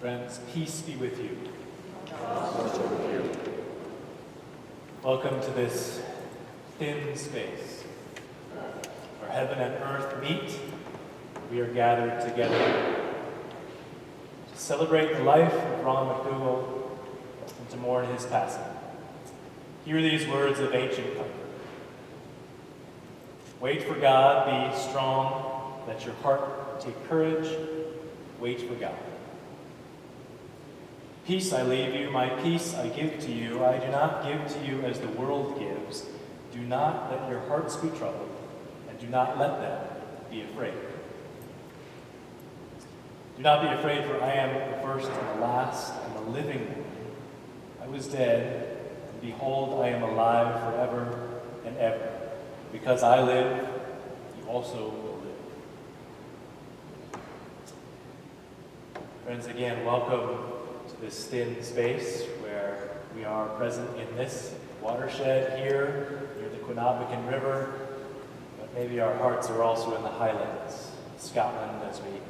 Friends, peace be with you. Welcome to this thin space where heaven and earth meet. We are gathered together to celebrate the life of Ron McDougald and to mourn his passing. Hear these words of ancient comfort. Wait for God, be strong, let your heart take courage, wait for God. Peace I leave you, my peace I give to you. I do not give to you as the world gives. Do not let your hearts be troubled, and do not let them be afraid. Do not be afraid, for I am the first and the last and the living one. I was dead, and behold, I am alive forever and ever. Because I live, you also will live. Friends, again, welcome to this thin space where we are present in this watershed here near the Quinabican River, but maybe our hearts are also in the Highlands, Scotland, as we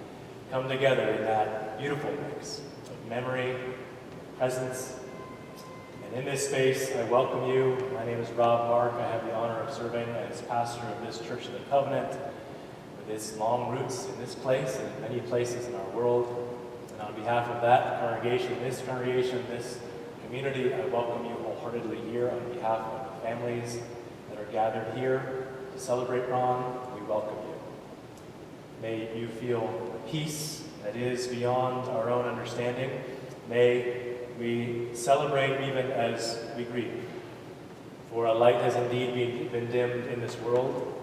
come together in that beautiful mix of memory, presence. And in this space, I welcome you. My name is Rob Mark. I have the honor of serving as pastor of this Church of the Covenant with its long roots in this place and in many places in our world. And on behalf of that congregation, this community, I welcome you wholeheartedly here on behalf of the families that are gathered here to celebrate Ron. We welcome you. May you feel the peace that is beyond our own understanding. May we celebrate even as we grieve. For a light has indeed been dimmed in this world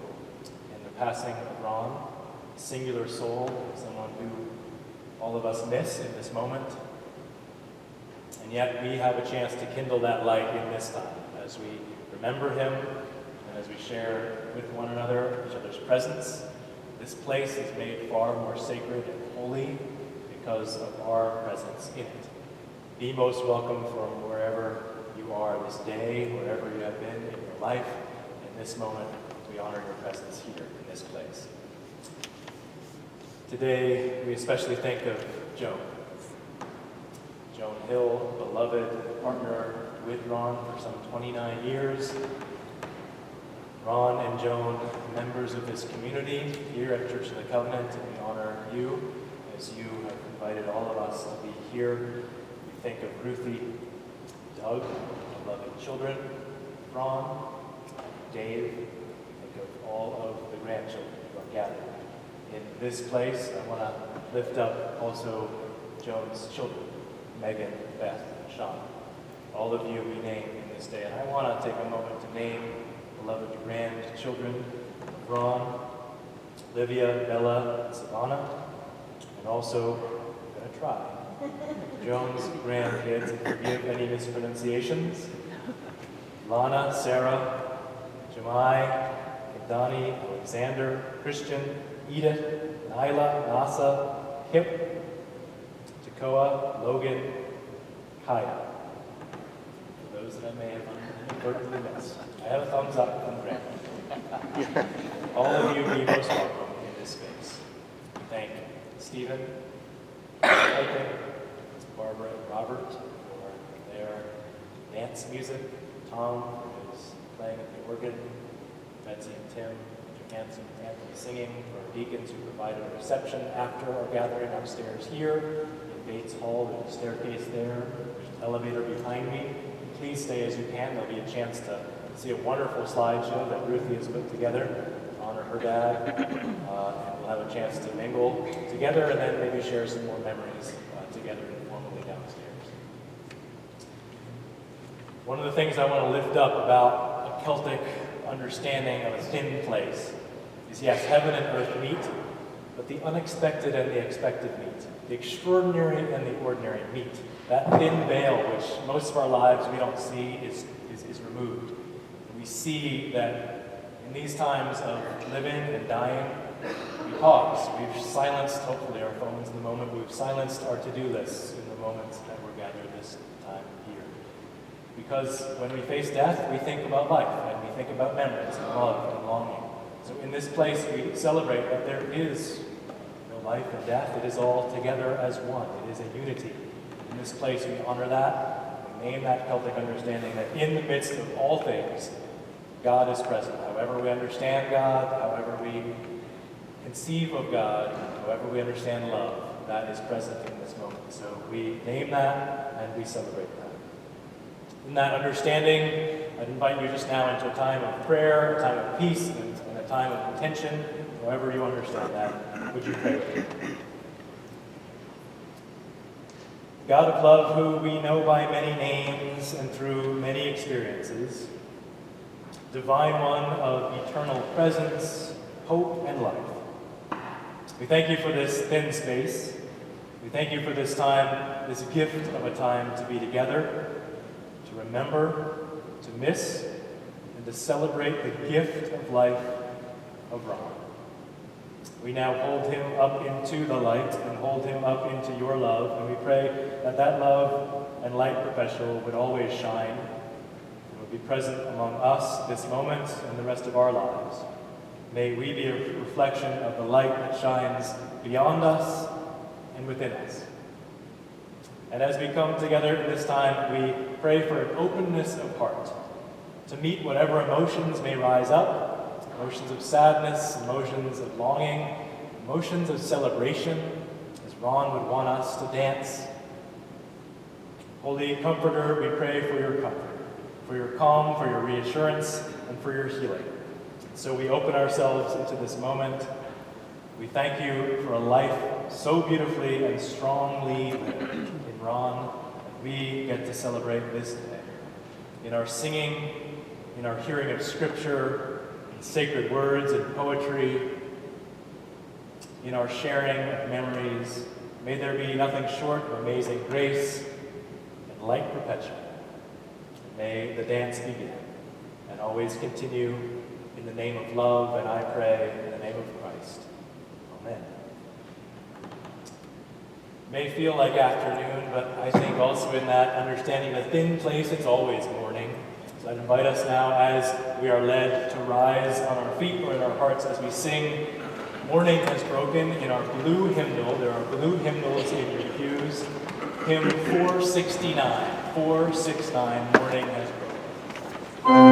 in the passing of Ron, a singular soul, someone who all of us miss in this moment. And yet we have a chance to kindle that light in this time as we remember him and as we share with one another each other's presence. This place is made far more sacred and holy because of our presence in it. Be most welcome from wherever you are this day, wherever you have been in your life. In this moment, we honor your presence here in this place. Today, we especially think of Joan. Joan Hill, beloved partner with Ron for some 29 years. Ron and Joan, members of this community here at Church of the Covenant, and we honor you as you have invited all of us to be here. We think of Ruthie, Doug, beloved children, Ron, Dave. We think of all of the grandchildren who are gathered in this place. I want to lift up also Joan's children, Megan, Beth, and Sean. All of you we name in this day. And I want to take a moment to name beloved grandchildren of Ron, Livia, Bella, and Savannah. And also, I'm going to try, Joan's grandkids, and forgive any mispronunciations. Lana, Sarah, Jemai, Donnie, Alexander, Christian, Edith, Nyla, Nasa, Kip, Tekoa, Logan, Kaya. For those that I may have inadvertently missed. I have a thumbs up from Grant. All of you be most welcome in this space. Thank Stephen, Michael, Barbara, and Robert for their dance music, Tom, who is playing at the organ, Betsy and Tim, Hanson and Anthony singing, for our deacons who provided a reception after our gathering upstairs here in Bates Hall. There's a staircase there. There's an elevator behind me. Please stay as you can. There'll be a chance to see a wonderful slideshow that Ruthie has put together to honor her dad. And we'll have a chance to mingle together and then maybe share some more memories together informally downstairs. One of the things I want to lift up about a Celtic understanding of a thin place is, yes, heaven and earth meet, but the unexpected and the expected meet. The extraordinary and the ordinary meet. That thin veil, which most of our lives we don't see, is removed. And we see that in these times of living and dying, we pause. We've silenced, hopefully, our phones in the moment. We've silenced our to-do lists in the moments that we're gathered this time here. Because when we face death, we think about life, and we think about memories and love and longing. So in this place, we celebrate that there is no life and death. It is all together as one. It is a unity. In this place, we honor that. We name that Celtic understanding that in the midst of all things, God is present. However we understand God, however we conceive of God, however we understand love, that is present in this moment. So we name that and we celebrate that. In that understanding, I'd invite you just now into a time of prayer, a time of peace, and a time of intention. However you understand that, would you pray with me? God of love, who we know by many names and through many experiences, divine one of eternal presence, hope, and life, we thank you for this thin space. We thank you for this time, this gift of a time to be together, to remember, to miss, and to celebrate the gift of life of Ron. We now hold him up into the light and hold him up into your love, and we pray that that love and light perpetual would always shine and would be present among us this moment and the rest of our lives. May we be a reflection of the light that shines beyond us and within us. And as we come together in this time, we pray for an openness of heart to meet whatever emotions may rise up, emotions of sadness, emotions of longing, emotions of celebration, as Ron would want us to dance. Holy Comforter, we pray for your comfort, for your calm, for your reassurance, and for your healing. So we open ourselves into this moment. We thank you for a life so beautifully and strongly lived in Ron, and we get to celebrate this day. In our singing, in our hearing of Scripture, in sacred words and poetry, in our sharing of memories, may there be nothing short of amazing grace and light perpetual. May the dance begin and always continue in the name of love, and I pray in the name of Christ. Amen. It may feel like afternoon, but I think also in that understanding the thin place, it's always morning. So I'd invite us now, as we are led, to rise on our feet or in our hearts as we sing Morning Has Broken in our blue hymnal. There are blue hymnals in your pews. Hymn 469, 469, Morning Has Broken.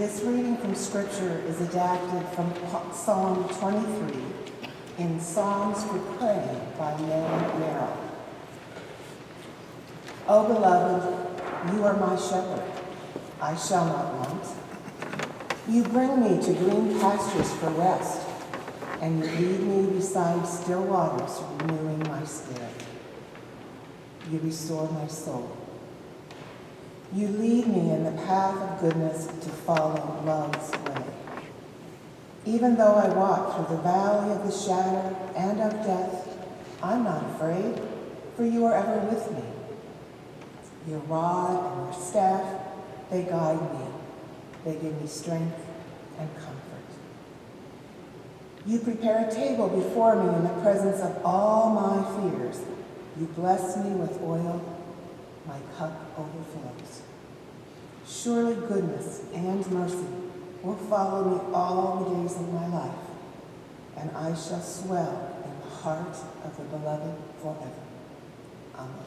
This reading from Scripture is adapted from Psalm 23 in Psalms for Praying by Mary Merrill. O beloved, you are my shepherd. I shall not want. You bring me to green pastures for rest, and you lead me beside still waters, renewing my spirit. You restore my soul. You lead me in the path of goodness to follow love's way. Even though I walk through the valley of the shadow and of death, I'm not afraid, for you are ever with me. Your rod and your staff, they guide me. They give me strength and comfort. You prepare a table before me in the presence of all my fears. You bless me with oil. My cup overflows. Surely goodness and mercy will follow me all the days of my life, and I shall swell in the heart of the beloved forever. Amen.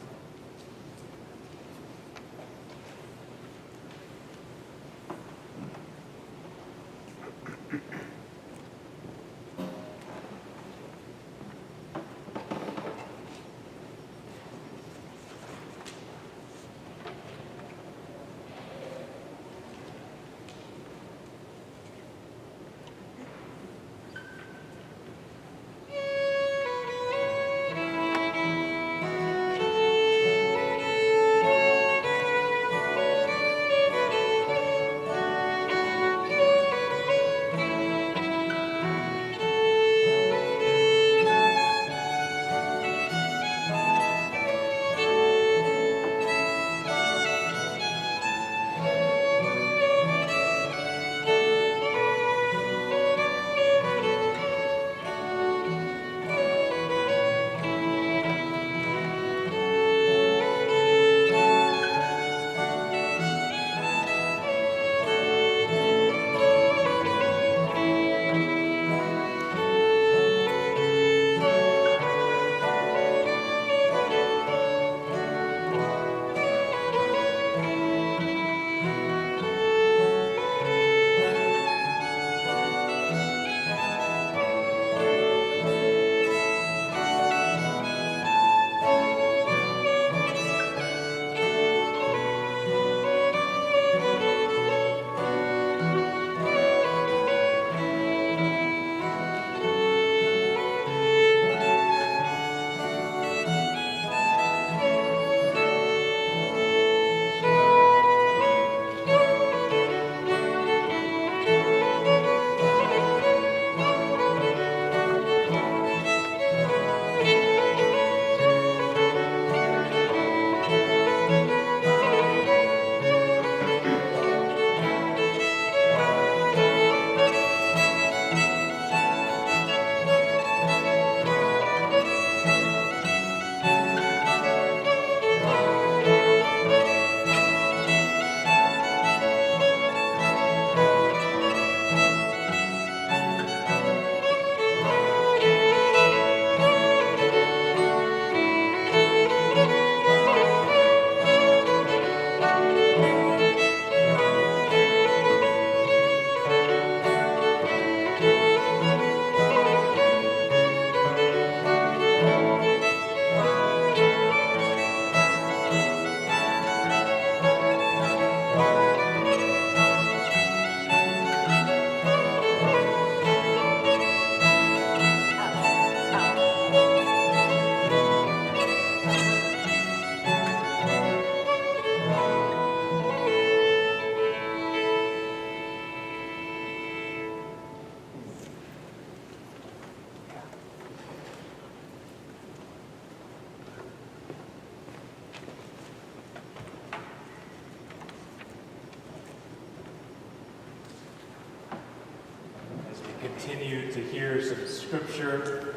Continue to hear some scripture.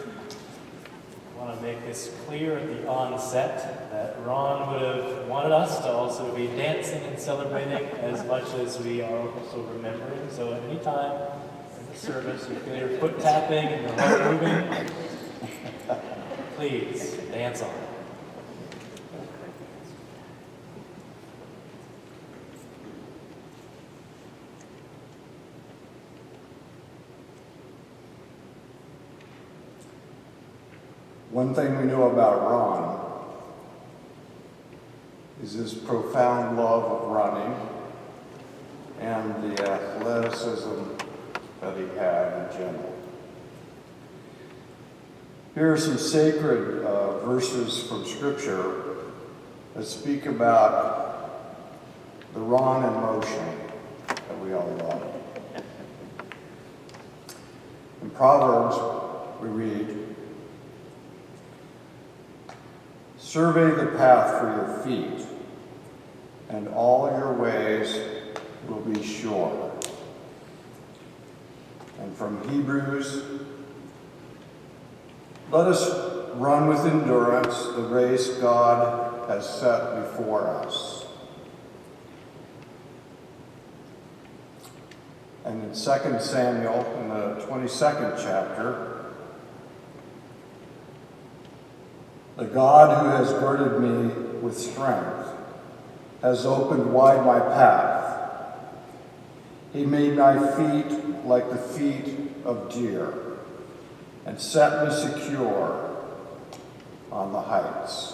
I want to make this clear at the onset that Ron would have wanted us to also be dancing and celebrating as much as we are also remembering. So at any time in the service you feel your foot tapping and your heart moving, please dance on. One thing we know about Ron is his profound love of running and the athleticism that he had in general. Here are some sacred verses from Scripture that speak about the Ron in motion that we all love. In Proverbs, we read, "Survey the path for your feet, and all your ways will be sure." And from Hebrews, "Let us run with endurance the race God has set before us." And in 2 Samuel, in the 22nd chapter, "The God who has girded me with strength has opened wide my path. He made my feet like the feet of deer and set me secure on the heights."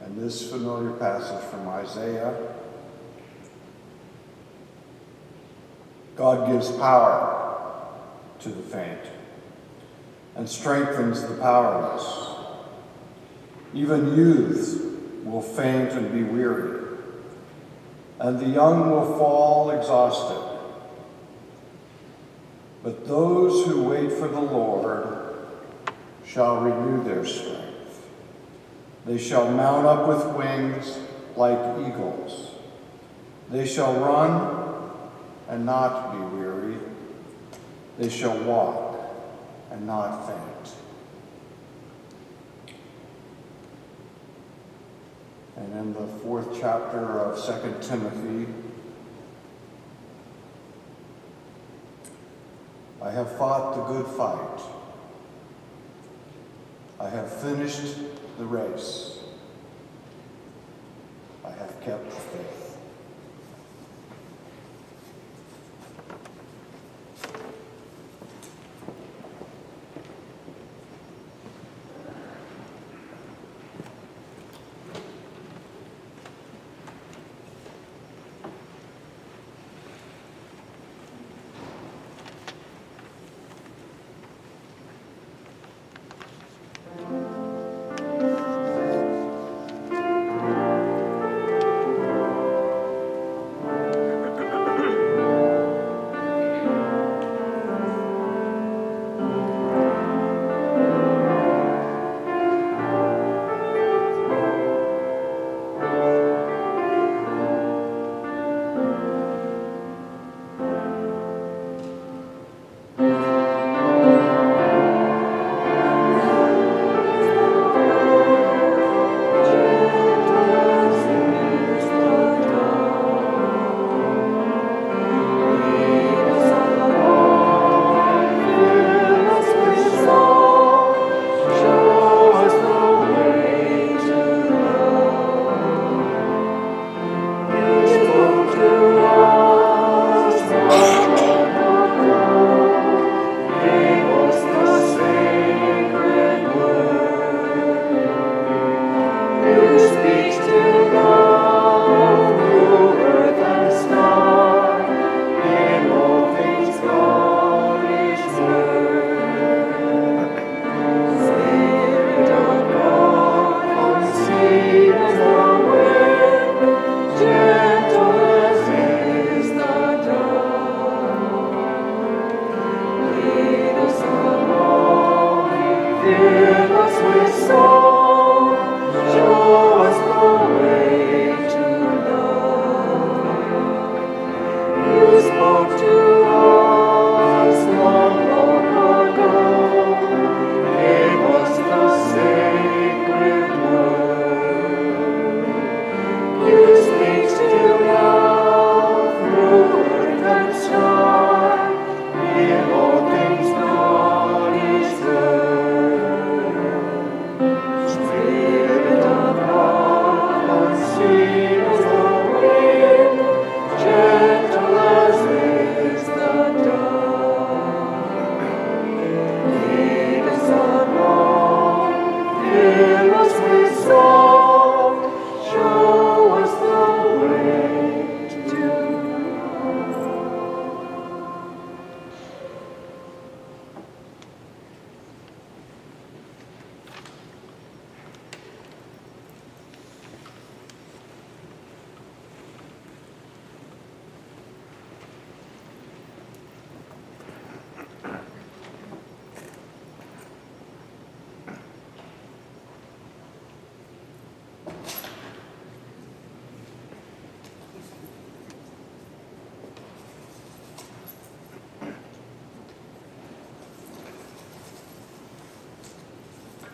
And this familiar passage from Isaiah, "God gives power to the faint and strengthens the powerless. Even youths will faint and be weary, and the young will fall exhausted. But those who wait for the Lord shall renew their strength. They shall mount up with wings like eagles. They shall run and not be weary. They shall walk and not faint." And in the 4th chapter of 2 Timothy, "I have fought the good fight. I have finished the race. I have kept the faith."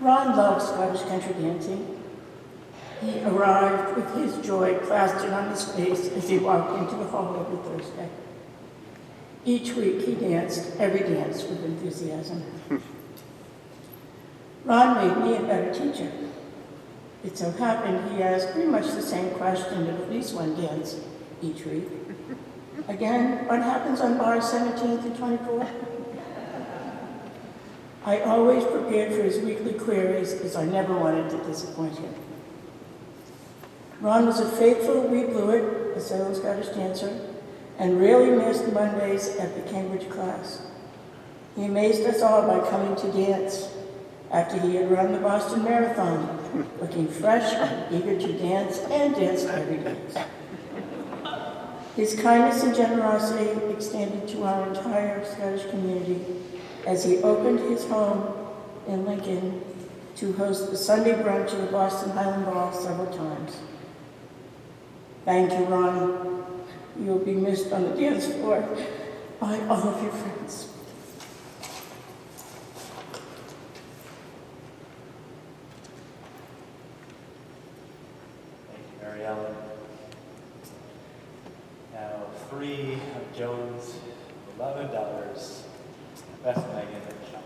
Ron loved Scottish country dancing. He arrived with his joy plastered on his face as he walked into the hall every Thursday. Each week he danced every dance with enthusiasm. Ron made me a better teacher. It so happened he asked pretty much the same question at least one dance each week. Again, what happens on bars 17th and 24th? I always prepared for his weekly queries as I never wanted to disappoint him. Ron was a faithful wee bluet, a solo Scottish dancer, and rarely missed Mondays at the Cambridge class. He amazed us all by coming to dance after he had run the Boston Marathon, looking fresh and eager to dance, and danced every dance. His kindness and generosity extended to our entire Scottish community as he opened his home in Lincoln to host the Sunday brunch of the Boston Highland Ball several times. Thank you, Ron. You will be missed on the dance floor by all of your friends. Thank you, Mary Ellen. Now, 3 of Joan's 11 daughters, Beth, Megan, and Sean.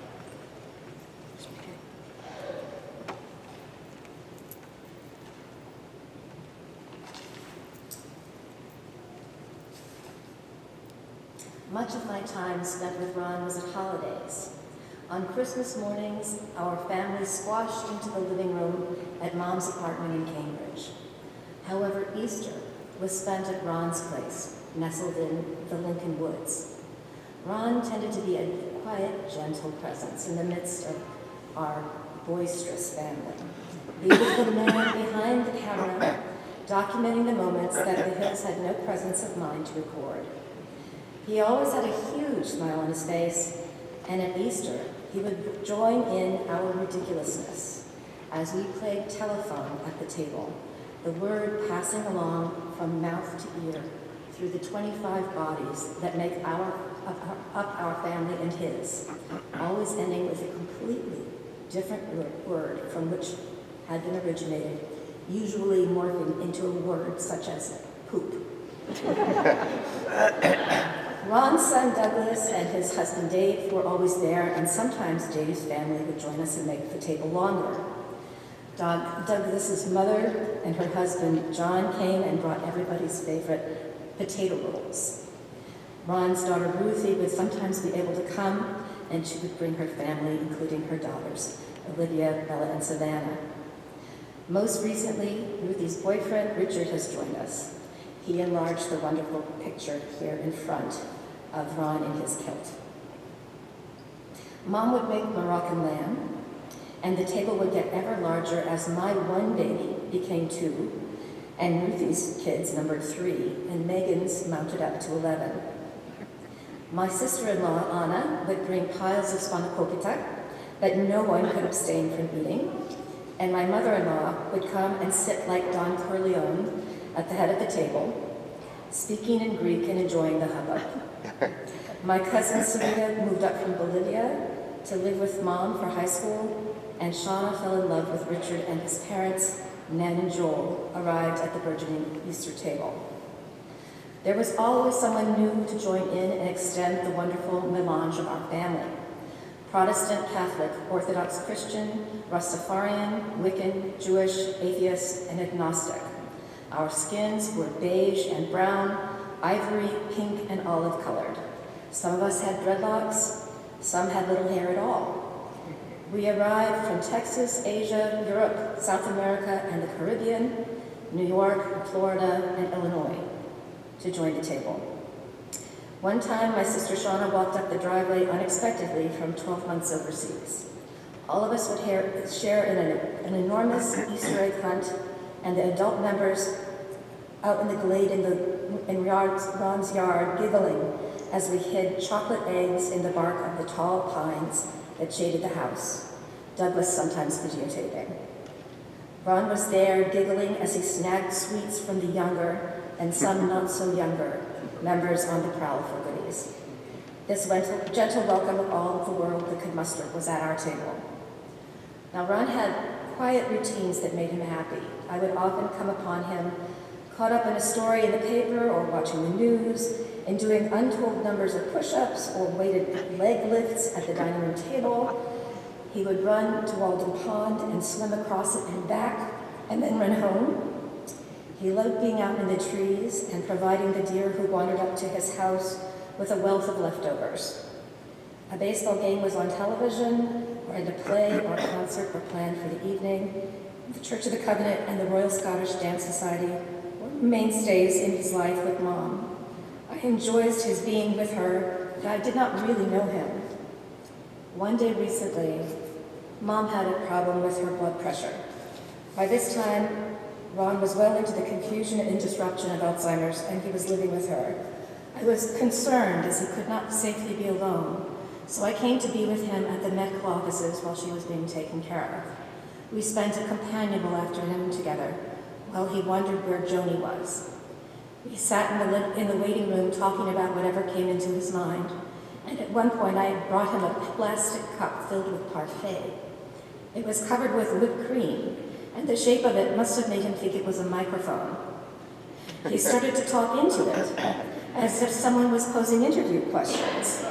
Much of my time spent with Ron was at holidays. On Christmas mornings, our family squashed into the living room at Mom's apartment in Cambridge. However, Easter was spent at Ron's place, nestled in the Lincoln Woods. Ron tended to be a quiet, gentle presence in the midst of our boisterous family. He was the man behind the camera, documenting the moments that the Hills had no presence of mind to record. He always had a huge smile on his face, and at Easter, he would join in our ridiculousness as we played telephone at the table, the word passing along from mouth to ear through the 25 bodies that make up our family and his, always ending with a completely different word from which had been originated, usually morphing into a word such as poop. Ron's son Douglas and his husband Dave were always there, and sometimes Dave's family would join us and make the table longer. Douglas's mother and her husband John came and brought everybody's favorite potato rolls. Ron's daughter Ruthie would sometimes be able to come, and she would bring her family, including her daughters, Olivia, Bella, and Savannah. Most recently, Ruthie's boyfriend Richard has joined us. He enlarged the wonderful picture here in front of Ron in his kilt. Mom would make Moroccan lamb, and the table would get ever larger as my one baby became 2, and Ruthie's kids numbered 3, and Megan's mounted up to 11. My sister-in-law, Anna, would bring piles of spanakopita that no one could abstain from eating, and my mother-in-law would come and sit like Don Corleone at the head of the table, speaking in Greek and enjoying the hubbub. My cousin Sarita moved up from Bolivia to live with Mom for high school, and Shauna fell in love with Richard, and his parents, Nan and Joel, arrived at the burgeoning Easter table. There was always someone new to join in and extend the wonderful melange of our family. Protestant, Catholic, Orthodox Christian, Rastafarian, Wiccan, Jewish, atheist, and agnostic. Our skins were beige and brown, ivory, pink, and olive colored. Some of us had dreadlocks, some had little hair at all. We arrived from Texas, Asia, Europe, South America, and the Caribbean, New York, Florida, and Illinois to join the table. One time, my sister Shauna walked up the driveway unexpectedly from 12 months overseas. All of us would share in an enormous Easter egg hunt, and the adult members out in the glade in Ron's yard giggling as we hid chocolate eggs in the bark of the tall pines that shaded the house, Douglas sometimes videotaping. Ron was there giggling as he snagged sweets from the younger and some not so younger members on the prowl for goodies. This gentle welcome of all of the world that could muster was at our table. Now, Ron had quiet routines that made him happy. I would often come upon him caught up in a story in the paper or watching the news and doing untold numbers of push-ups or weighted leg lifts at the dining room table. He would run to Walden Pond and swim across it and back and then run home. He loved being out in the trees and providing the deer who wandered up to his house with a wealth of leftovers. A baseball game was on television, or a play or a concert were planned for the evening. The Church of the Covenant and the Royal Scottish Dance Society were mainstays in his life with Mom. I enjoyed his being with her, but I did not really know him. One day recently, Mom had a problem with her blood pressure. By this time, Ron was well into the confusion and disruption of Alzheimer's, and he was living with her. I was concerned as he could not safely be alone, so I came to be with him at the medical offices while she was being taken care of. We spent a companionable afternoon together while he wondered where Joni was. We sat in the waiting room talking about whatever came into his mind, and at one point I had brought him a plastic cup filled with parfait. It was covered with whipped cream, and the shape of it must have made him think it was a microphone. He started to talk into it, as if someone was posing interview questions.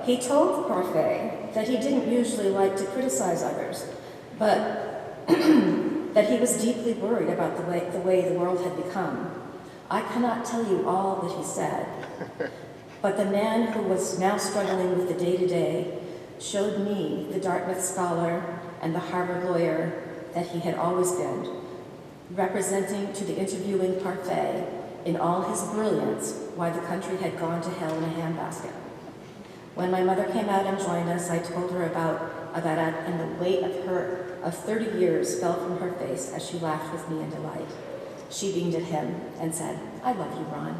He told Parfait that he didn't usually like to criticize others, but that he was deeply worried about the way the world had become. I cannot tell you all that he said, but the man who was now struggling with the day-to-day showed me the Dartmouth scholar and the Harvard lawyer that he had always been, representing to the interviewing Parfait in all his brilliance why the country had gone to hell in a handbasket. When my mother came out and joined us, I told her about that, and the weight of 30 years fell from her face as she laughed with me in delight. She beamed at him and said, "I love you, Ron."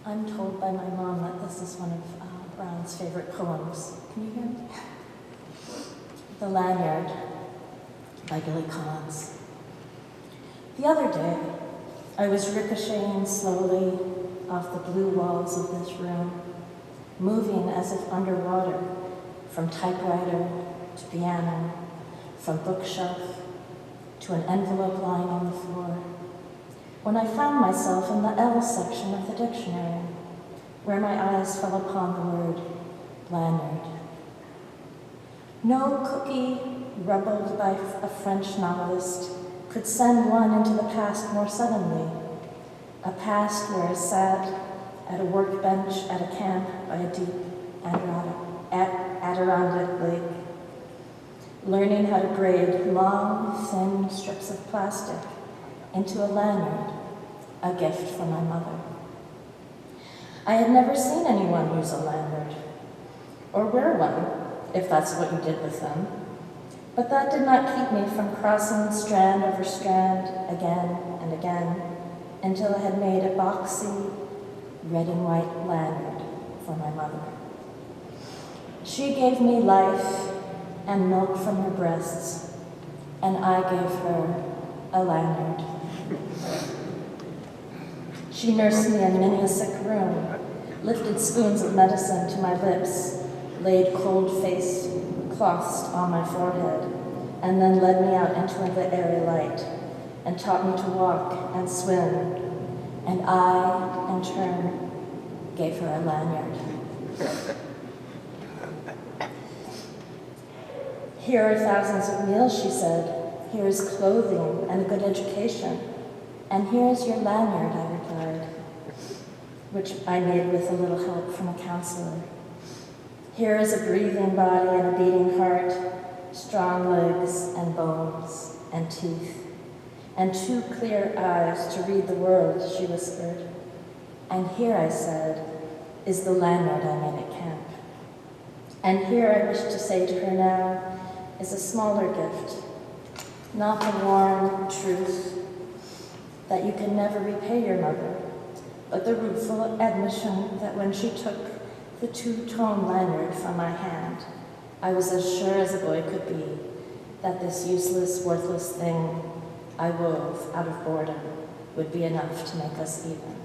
I'm told by my mom that this is one of Ron's favorite poems. Can you hear me? The Lanyard by Billy Collins. The other day, I was ricocheting slowly off the blue walls of this room, moving as if underwater, from typewriter to piano, from bookshelf to an envelope lying on the floor, when I found myself in the L section of the dictionary, where my eyes fell upon the word lanyard. No cookie rubbled by a French novelist could send one into the past more suddenly, a past where I sat at a workbench at a camp by a deep Adirondack lake, learning how to braid long, thin strips of plastic into a lanyard, a gift from my mother. I had never seen anyone use a lanyard, or wear one, if that's what you did with them, but that did not keep me from crossing strand over strand again and again until I had made a boxy red and white lanyard for my mother. She gave me life and milk from her breasts, and I gave her a lanyard. She nursed me in many a sick room, lifted spoons of medicine to my lips, laid cold face cloths on my forehead, and then led me out into the airy light, and taught me to walk and swim, and I, in turn, gave her a lanyard. Here are thousands of meals, she said. Here is clothing and a good education. And here is your lanyard, I replied, which I made with a little help from a counselor. Here is a breathing body and a beating heart, strong legs and bones and teeth, and 2 clear eyes to read the world, she whispered. And here, I said, is the lanyard I made at camp. And here, I wish to say to her now, is a smaller gift, not the warm truth that you can never repay your mother, but the rueful admission that when she took the two-tone lanyard from my hand, I was as sure as a boy could be that this useless, worthless thing I wove out of boredom would be enough to make us even.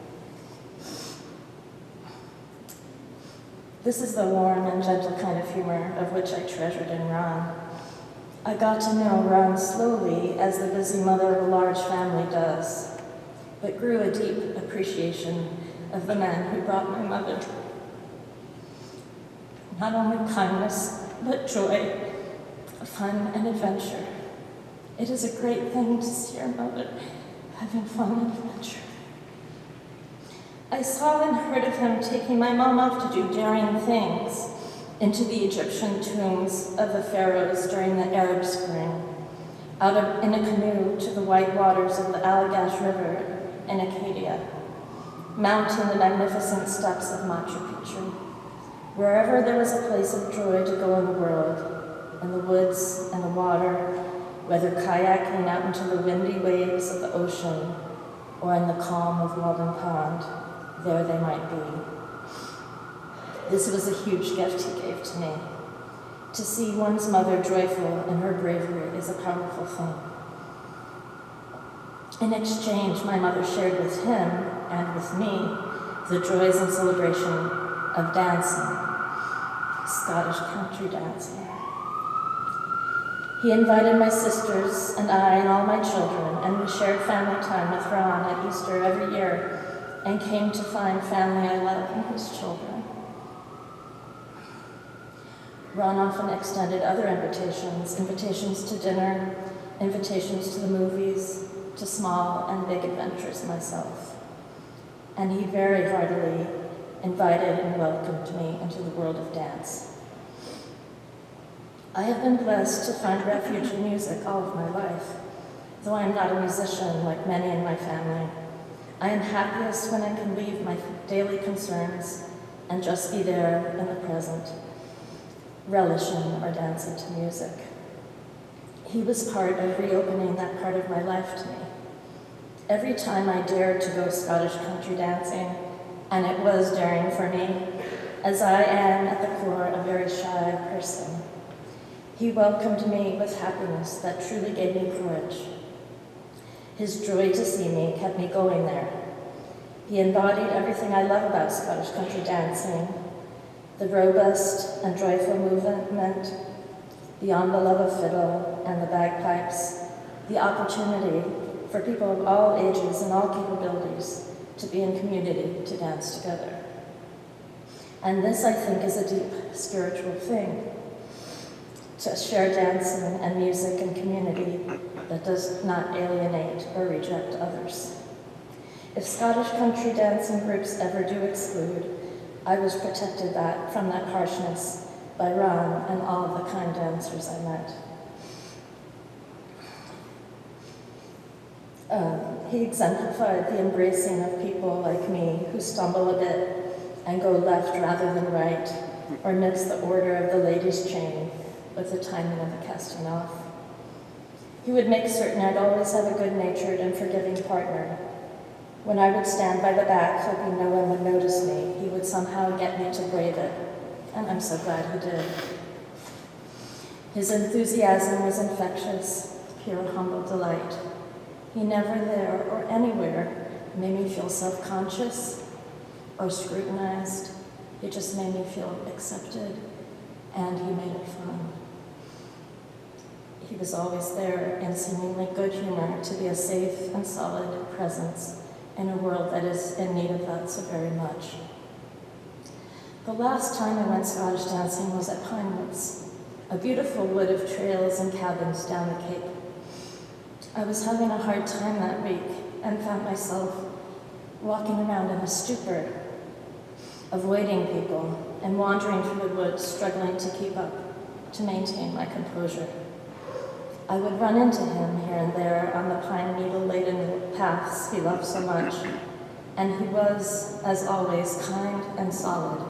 This is the warm and gentle kind of humor of which I treasured in Ron. I got to know Ron slowly, as the busy mother of a large family does, but grew a deep appreciation of the man who brought my mother not only kindness, but joy, fun, and adventure. It is a great thing to see your mother having fun and adventure. I saw and heard of him taking my mom off to do daring things, into the Egyptian tombs of the pharaohs during the Arab Spring, in a canoe to the white waters of the Allagash River in Acadia, mounting the magnificent steps of Machu Picchu. Wherever there was a place of joy to go in the world, in the woods and the water, whether kayaking out into the windy waves of the ocean or in the calm of Walden Pond, there they might be. This was a huge gift he gave to me. To see one's mother joyful in her bravery is a powerful thing. In exchange, my mother shared with him and with me the joys and celebration of dancing, Scottish country dancing. He invited my sisters and I and all my children, and we shared family time with Ron at Easter every year and came to find family I love in his children. Ron often extended other invitations to dinner, invitations to the movies, to small and big adventures myself. And he very heartily invited and welcomed me into the world of dance. I have been blessed to find refuge in music all of my life. Though I am not a musician like many in my family, I am happiest when I can leave my daily concerns and just be there in the present, relishing or dancing to music. He was part of reopening that part of my life to me. Every time I dared to go Scottish country dancing, and it was daring for me, as I am at the core a very shy person, he welcomed me with happiness that truly gave me courage. His joy to see me kept me going there. He embodied everything I love about Scottish country dancing: the robust and joyful movement, beyond the love of fiddle and the bagpipes, the opportunity for people of all ages and all capabilities to be in community, to dance together. And this, I think, is a deep spiritual thing, to share dancing and music and community that does not alienate or reject others. If Scottish country dancing groups ever do exclude, I was protected from that harshness by Ron and all of the kind dancers I met. He exemplified the embracing of people like me who stumble a bit and go left rather than right, or mix the order of the ladies' chain with the timing of the casting off. He would make certain I'd always have a good-natured and forgiving partner. When I would stand by the back hoping no one would notice me, he would somehow get me to brave it, and I'm so glad he did. His enthusiasm was infectious, pure humble delight. He never there or anywhere made me feel self-conscious or scrutinized. He just made me feel accepted, and he made it fun. He was always there in seemingly good humor to be a safe and solid presence in a world that is in need of that so very much. The last time I went Scottish dancing was at Pinewoods, a beautiful wood of trails and cabins down the Cape. I was having a hard time that week and found myself walking around in a stupor, avoiding people and wandering through the woods, struggling to keep up, to maintain my composure. I would run into him here and there on the pine needle-laden paths he loved so much, and he was, as always, kind and solid,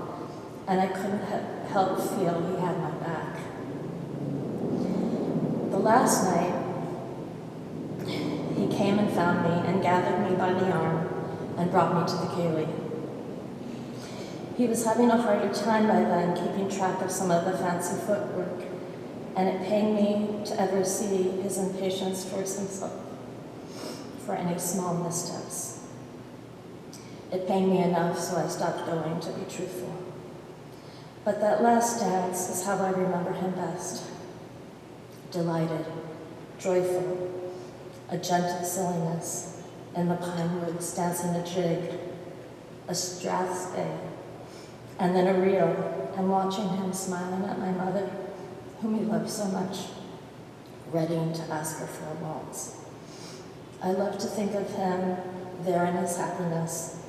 and I couldn't help feel he had my back. The last night, he came and found me and gathered me by the arm and brought me to the ceilidh. He was having a harder time by then keeping track of some of the fancy footwork, and it pained me to ever see his impatience towards himself for any small missteps. It pained me enough, so I stopped going, to be truthful. But that last dance is how I remember him best. Delighted, joyful, a gentle silliness in the pine woods, dancing a jig, a strathspey, and then a reel, and watching him smiling at my mother, whom he loved so much, readying to ask her for a waltz. I love to think of him there in his happiness,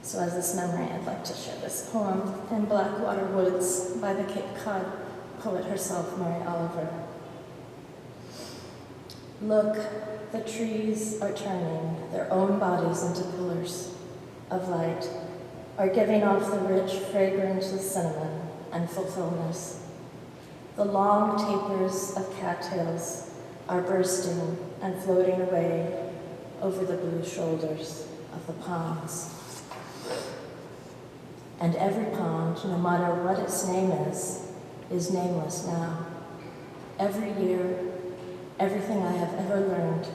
so as this memory, I'd like to share this poem in Blackwater Woods by the Cape Cod poet herself, Mary Oliver. Look, the trees are turning their own bodies into pillars of light, are giving off the rich fragrance of cinnamon and fulfillment. The long tapers of cattails are bursting and floating away over the blue shoulders of the ponds. And every pond, no matter what its name is nameless now. Every year, everything I have ever learned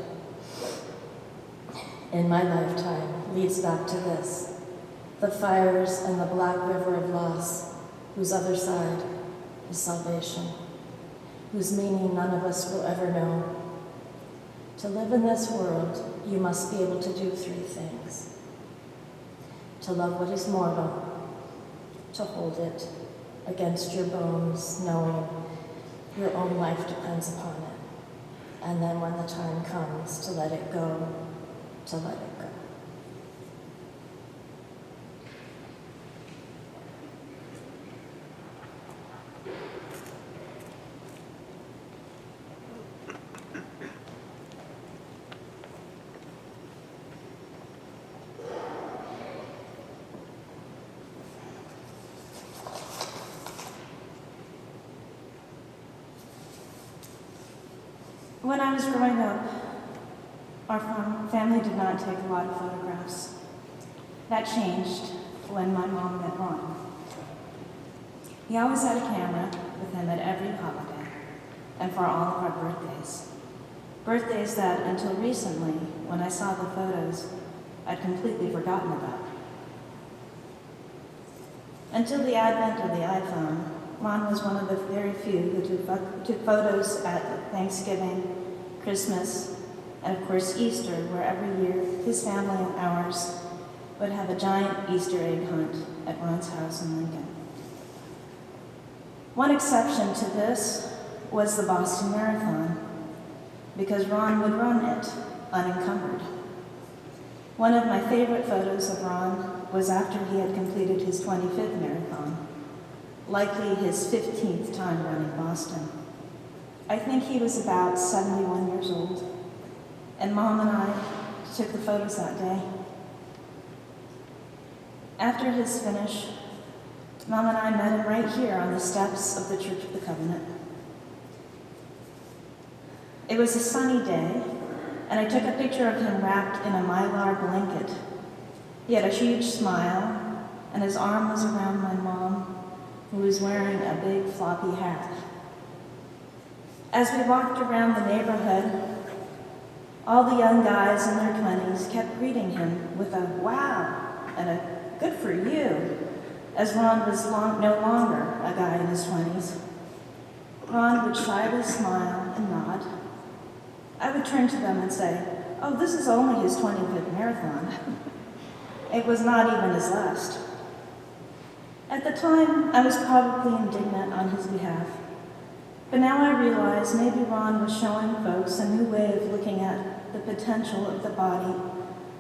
in my lifetime leads back to this, the fires and the black river of loss, whose other side is salvation, whose meaning none of us will ever know. To live in this world, you must be able to do three things: to love what is mortal, to hold it against your bones, knowing your own life depends upon it, and then when the time comes to let it go, to let it go. When I was growing up, our family did not take a lot of photographs. That changed when my mom met Ron. He always had a camera with him at every holiday and for all of our birthdays. Birthdays that, until recently, when I saw the photos, I'd completely forgotten about. Until the advent of the iPhone, Ron was one of the very few who took photos at Thanksgiving, Christmas, and of course Easter, where every year his family and ours would have a giant Easter egg hunt at Ron's house in Lincoln. One exception to this was the Boston Marathon, because Ron would run it unencumbered. One of my favorite photos of Ron was after he had completed his 25th marathon, likely his 15th time running Boston. I think he was about 71 years old, and Mom and I took the photos that day. After his finish, Mom and I met him right here on the steps of the Church of the Covenant. It was a sunny day, and I took a picture of him wrapped in a mylar blanket. He had a huge smile, and his arm was around my mom, who was wearing a big floppy hat. As we walked around the neighborhood, all the young guys in their 20s kept greeting him with a wow and a good for you, as Ron was no longer a guy in his 20s. Ron would shyly smile and nod. I would turn to them and say, "Oh, this is only his 25th marathon." It was not even his last. At the time, I was probably indignant on his behalf. But now I realize maybe Ron was showing folks a new way of looking at the potential of the body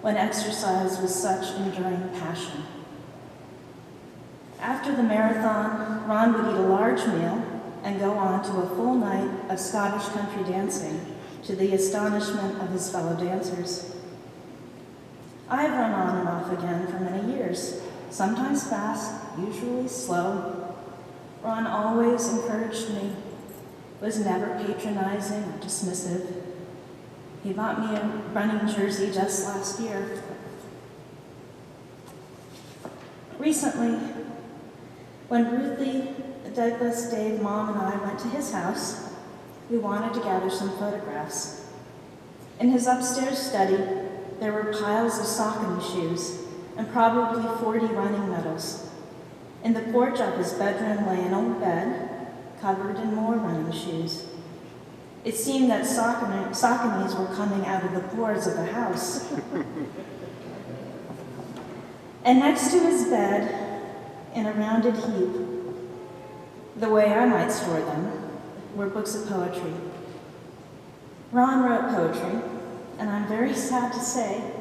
when exercise was such enduring passion. After the marathon, Ron would eat a large meal and go on to a full night of Scottish country dancing, to the astonishment of his fellow dancers. I've run on and off again for many years, sometimes fast, usually slow. Ron always encouraged me, was never patronizing or dismissive. He bought me a running jersey just last year. Recently, when Ruthie, Douglas, Dave, Mom, and I went to his house, we wanted to gather some photographs. In his upstairs study, there were piles of Saucony shoes and probably 40 running medals. In the porch of his bedroom lay an old bed covered in more running shoes. It seemed that Sauconys were coming out of the pores of the house. And next to his bed, in a rounded heap, the way I might store them, were books of poetry. Ron wrote poetry, and I'm very sad to say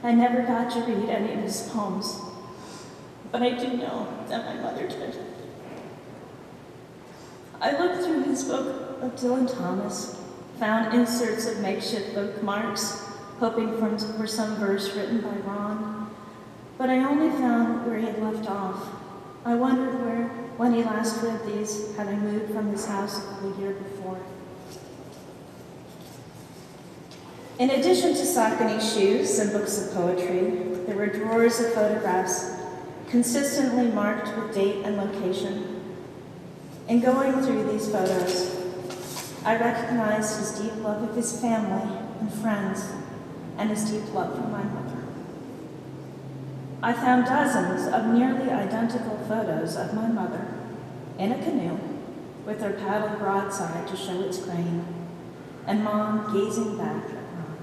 I never got to read any of his poems, but I do know that my mother did. I looked through his book of Dylan Thomas, found inserts of makeshift bookmarks, hoping for some verse written by Ron, but I only found where he had left off. I wondered when he last read these, having moved from his house a year before. In addition to Saucony shoes and books of poetry, there were drawers of photographs, consistently marked with date and location. In going through these photos, I recognized his deep love of his family and friends, and his deep love for my mother. I found dozens of nearly identical photos of my mother in a canoe with her paddle broadside to show its grain, and Mom gazing back at Ron.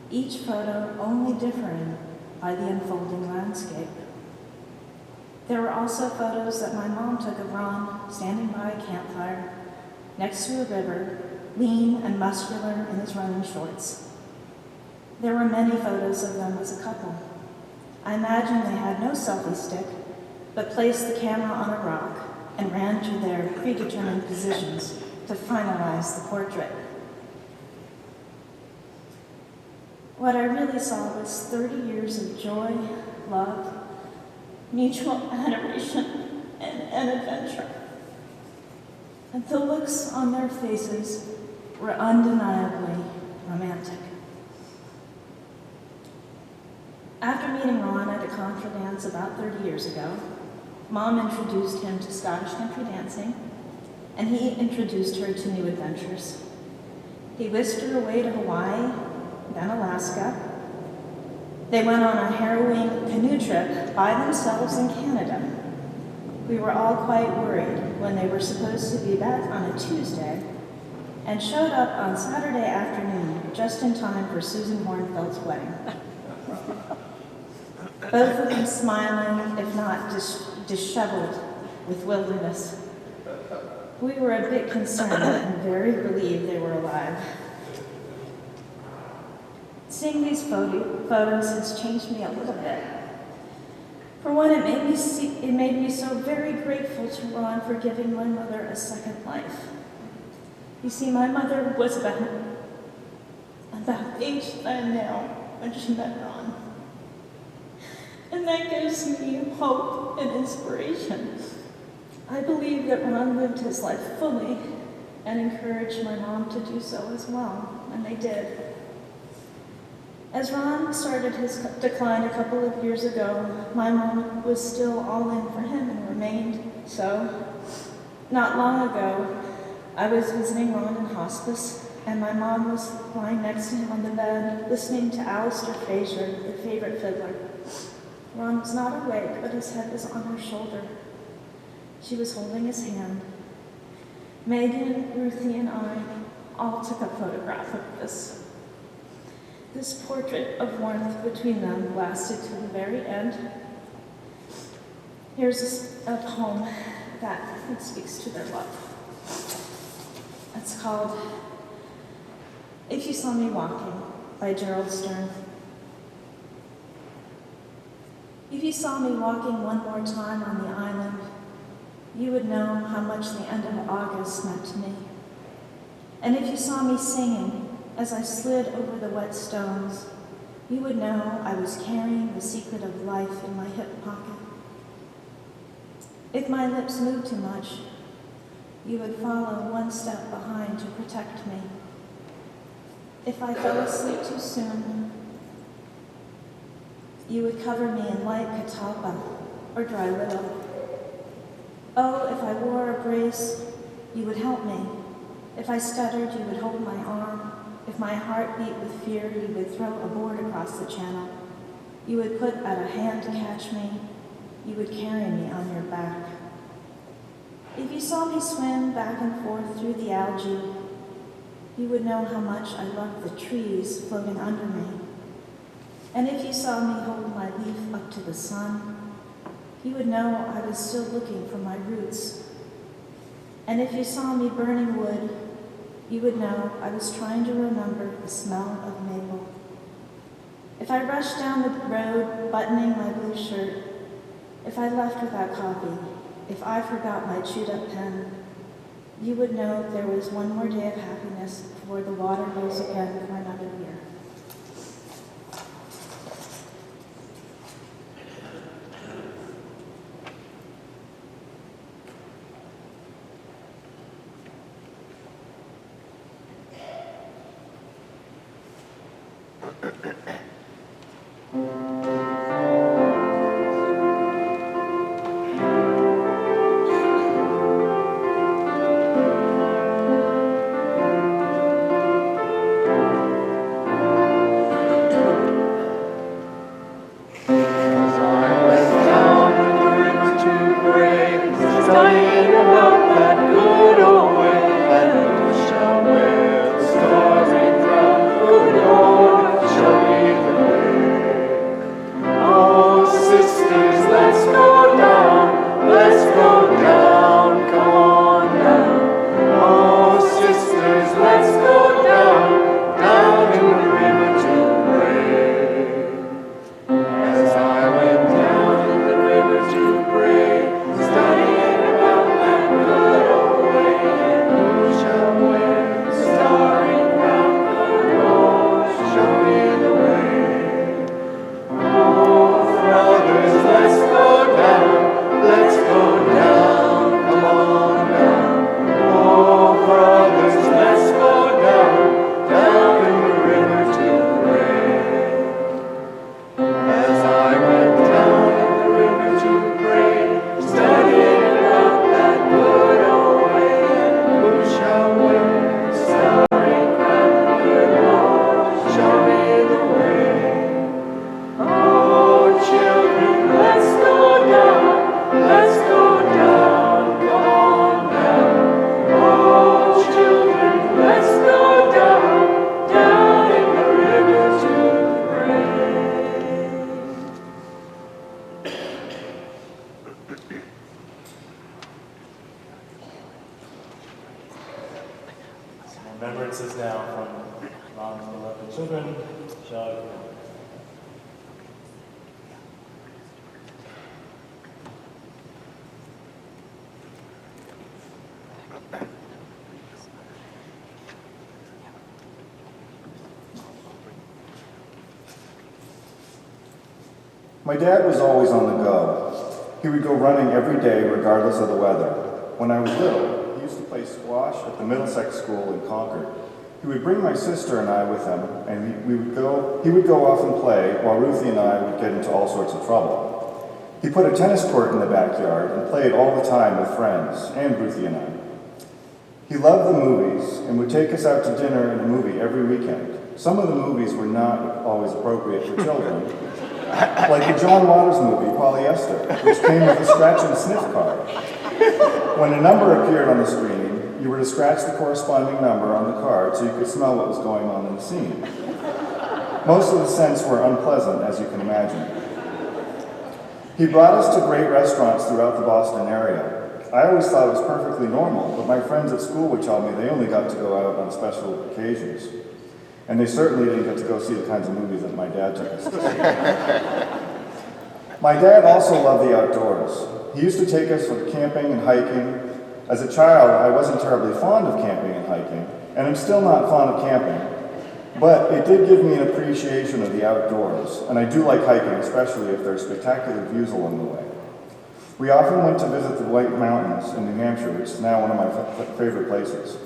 Each photo only differing by the unfolding landscape. There were also photos that my mom took of Ron standing by a campfire next to a river, lean and muscular in his running shorts. There were many photos of them as a couple. I imagine they had no selfie stick, but placed the camera on a rock and ran to their predetermined positions to finalize the portrait. What I really saw was 30 years of joy, love, mutual adoration, and adventure. And the looks on their faces were undeniably romantic. After meeting Ron at a contra dance about 30 years ago, Mom introduced him to Scottish country dancing, and he introduced her to new adventures. He whisked her away to Hawaii, then Alaska. They went on a harrowing canoe trip by themselves in Canada. We were all quite worried when they were supposed to be back on a Tuesday and showed up on Saturday afternoon just in time for Susan Hornfeld's wedding. Both of them smiling, if not disheveled with wilderness. We were a bit concerned and very relieved they were alive. Seeing these photos has changed me a little bit. For one, it made me so very grateful to Ron for giving my mother a second life. You see, my mother was about the age that I am now when she met Ron. And that gives me hope and inspiration. I believe that Ron lived his life fully and encouraged my mom to do so as well, and they did. As Ron started his decline a couple of years ago, my mom was still all in for him and remained so. Not long ago, I was visiting Ron in hospice, and my mom was lying next to him on the bed, listening to Alistair Fraser, their favorite fiddler. Ron was not awake, but his head was on her shoulder. She was holding his hand. Megan, Ruthie, and I all took a photograph of this. This portrait of warmth between them lasted to the very end. Here's a poem that I think speaks to their love. It's called If You Saw Me Walking by Gerald Stern. If you saw me walking one more time on the island, you would know how much the end of August meant to me. And if you saw me singing as I slid over the wet stones, you would know I was carrying the secret of life in my hip pocket. If my lips moved too much, you would follow one step behind to protect me. If I fell asleep too soon, you would cover me in light catawba or dry willow. Oh, if I wore a brace, you would help me. If I stuttered, you would hold my arm. If my heart beat with fear, you would throw a board across the channel. You would put out a hand to catch me. You would carry me on your back. If you saw me swim back and forth through the algae, you would know how much I loved the trees floating under me. And if you saw me hold my leaf up to the sun, you would know I was still looking for my roots. And if you saw me burning wood, you would know I was trying to remember the smell of maple. If I rushed down the road buttoning my blue shirt, if I left without coffee, if I forgot my chewed-up pen, you would know there was one more day of happiness before the water rose again for another year. Remembrances now from Mom's beloved children, Shug. My dad was always on the go. He would go running every day regardless of the weather. When I was little, he used to play squash at the Middlesex School in Concord. He would bring my sister and I with him, and he would go off and play while Ruthie and I would get into all sorts of trouble. He put a tennis court in the backyard and played all the time with friends, and Ruthie and I. He loved the movies and would take us out to dinner and a movie every weekend. Some of the movies were not always appropriate for children, like the John Waters movie, Polyester, which came with a scratch and sniff card. When a number appeared on the screen, you were to scratch the corresponding number on the card so you could smell what was going on in the scene. Most of the scents were unpleasant, as you can imagine. He brought us to great restaurants throughout the Boston area. I always thought it was perfectly normal, but my friends at school would tell me they only got to go out on special occasions. And they certainly didn't get to go see the kinds of movies that my dad took us to see. My dad also loved the outdoors. He used to take us for camping and hiking. As a child, I wasn't terribly fond of camping and hiking, and I'm still not fond of camping. But it did give me an appreciation of the outdoors, and I do like hiking, especially if there are spectacular views along the way. We often went to visit the White Mountains in New Hampshire, which is now one of my favorite places.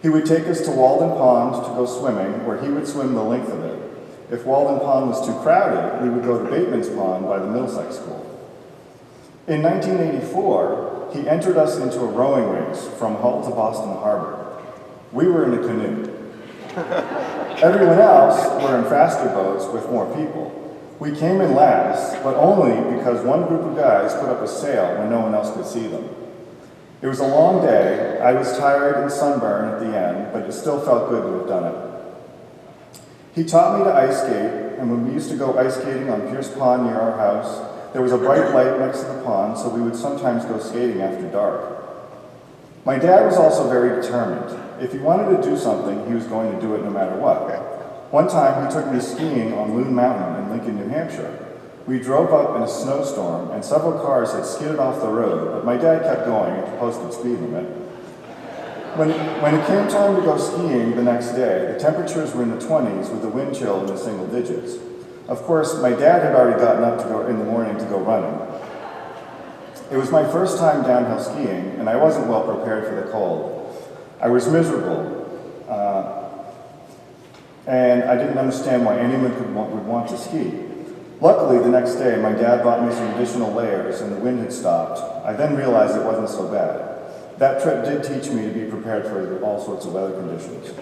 He would take us to Walden Pond to go swimming, where he would swim the length of it. If Walden Pond was too crowded, we would go to Bateman's Pond by the Middlesex School. In 1984, he entered us into a rowing race from Hull to Boston Harbor. We were in a canoe. Everyone else were in faster boats with more people. We came in last, but only because one group of guys put up a sail when no one else could see them. It was a long day. I was tired and sunburned at the end, but it still felt good to have done it. He taught me to ice skate, and when we used to go ice skating on Pierce Pond near our house, there was a bright light next to the pond, so we would sometimes go skating after dark. My dad was also very determined. If he wanted to do something, he was going to do it no matter what. One time, he took me skiing on Loon Mountain in Lincoln, New Hampshire. We drove up in a snowstorm, and several cars had skidded off the road, but my dad kept going at the posted speed limit. When it came time to go skiing the next day, the temperatures were in the 20s with the wind chill in the single digits. Of course, my dad had already gotten up to go in the morning to go running. It was my first time downhill skiing, and I wasn't well prepared for the cold. I was miserable, and I didn't understand why anyone would want to ski. Luckily, the next day, my dad bought me some additional layers, and the wind had stopped. I then realized it wasn't so bad. That trip did teach me to be prepared for all sorts of weather conditions.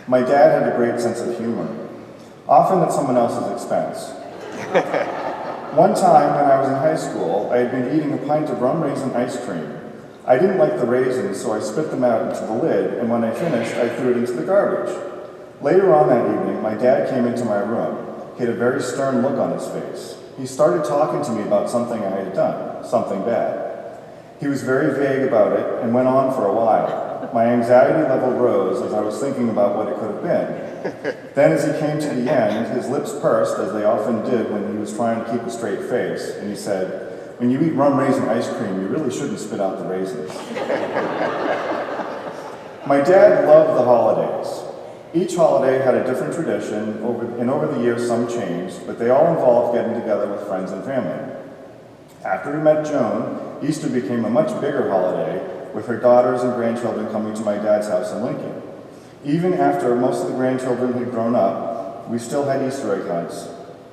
My dad had a great sense of humor, often at someone else's expense. One time when I was in high school, I had been eating a pint of rum raisin ice cream. I didn't like the raisins, so I spit them out into the lid, and when I finished, I threw it into the garbage. Later on that evening, my dad came into my room. He had a very stern look on his face. He started talking to me about something I had done, something bad. He was very vague about it and went on for a while. My anxiety level rose as I was thinking about what it could have been. Then as he came to the end, his lips pursed, as they often did when he was trying to keep a straight face, and he said, "When you eat rum raisin ice cream, you really shouldn't spit out the raisins." My dad loved the holidays. Each holiday had a different tradition, and over the years some changed, but they all involved getting together with friends and family. After we met Joan, Easter became a much bigger holiday, with her daughters and grandchildren coming to my dad's house in Lincoln. Even after most of the grandchildren had grown up, we still had Easter egg hunts.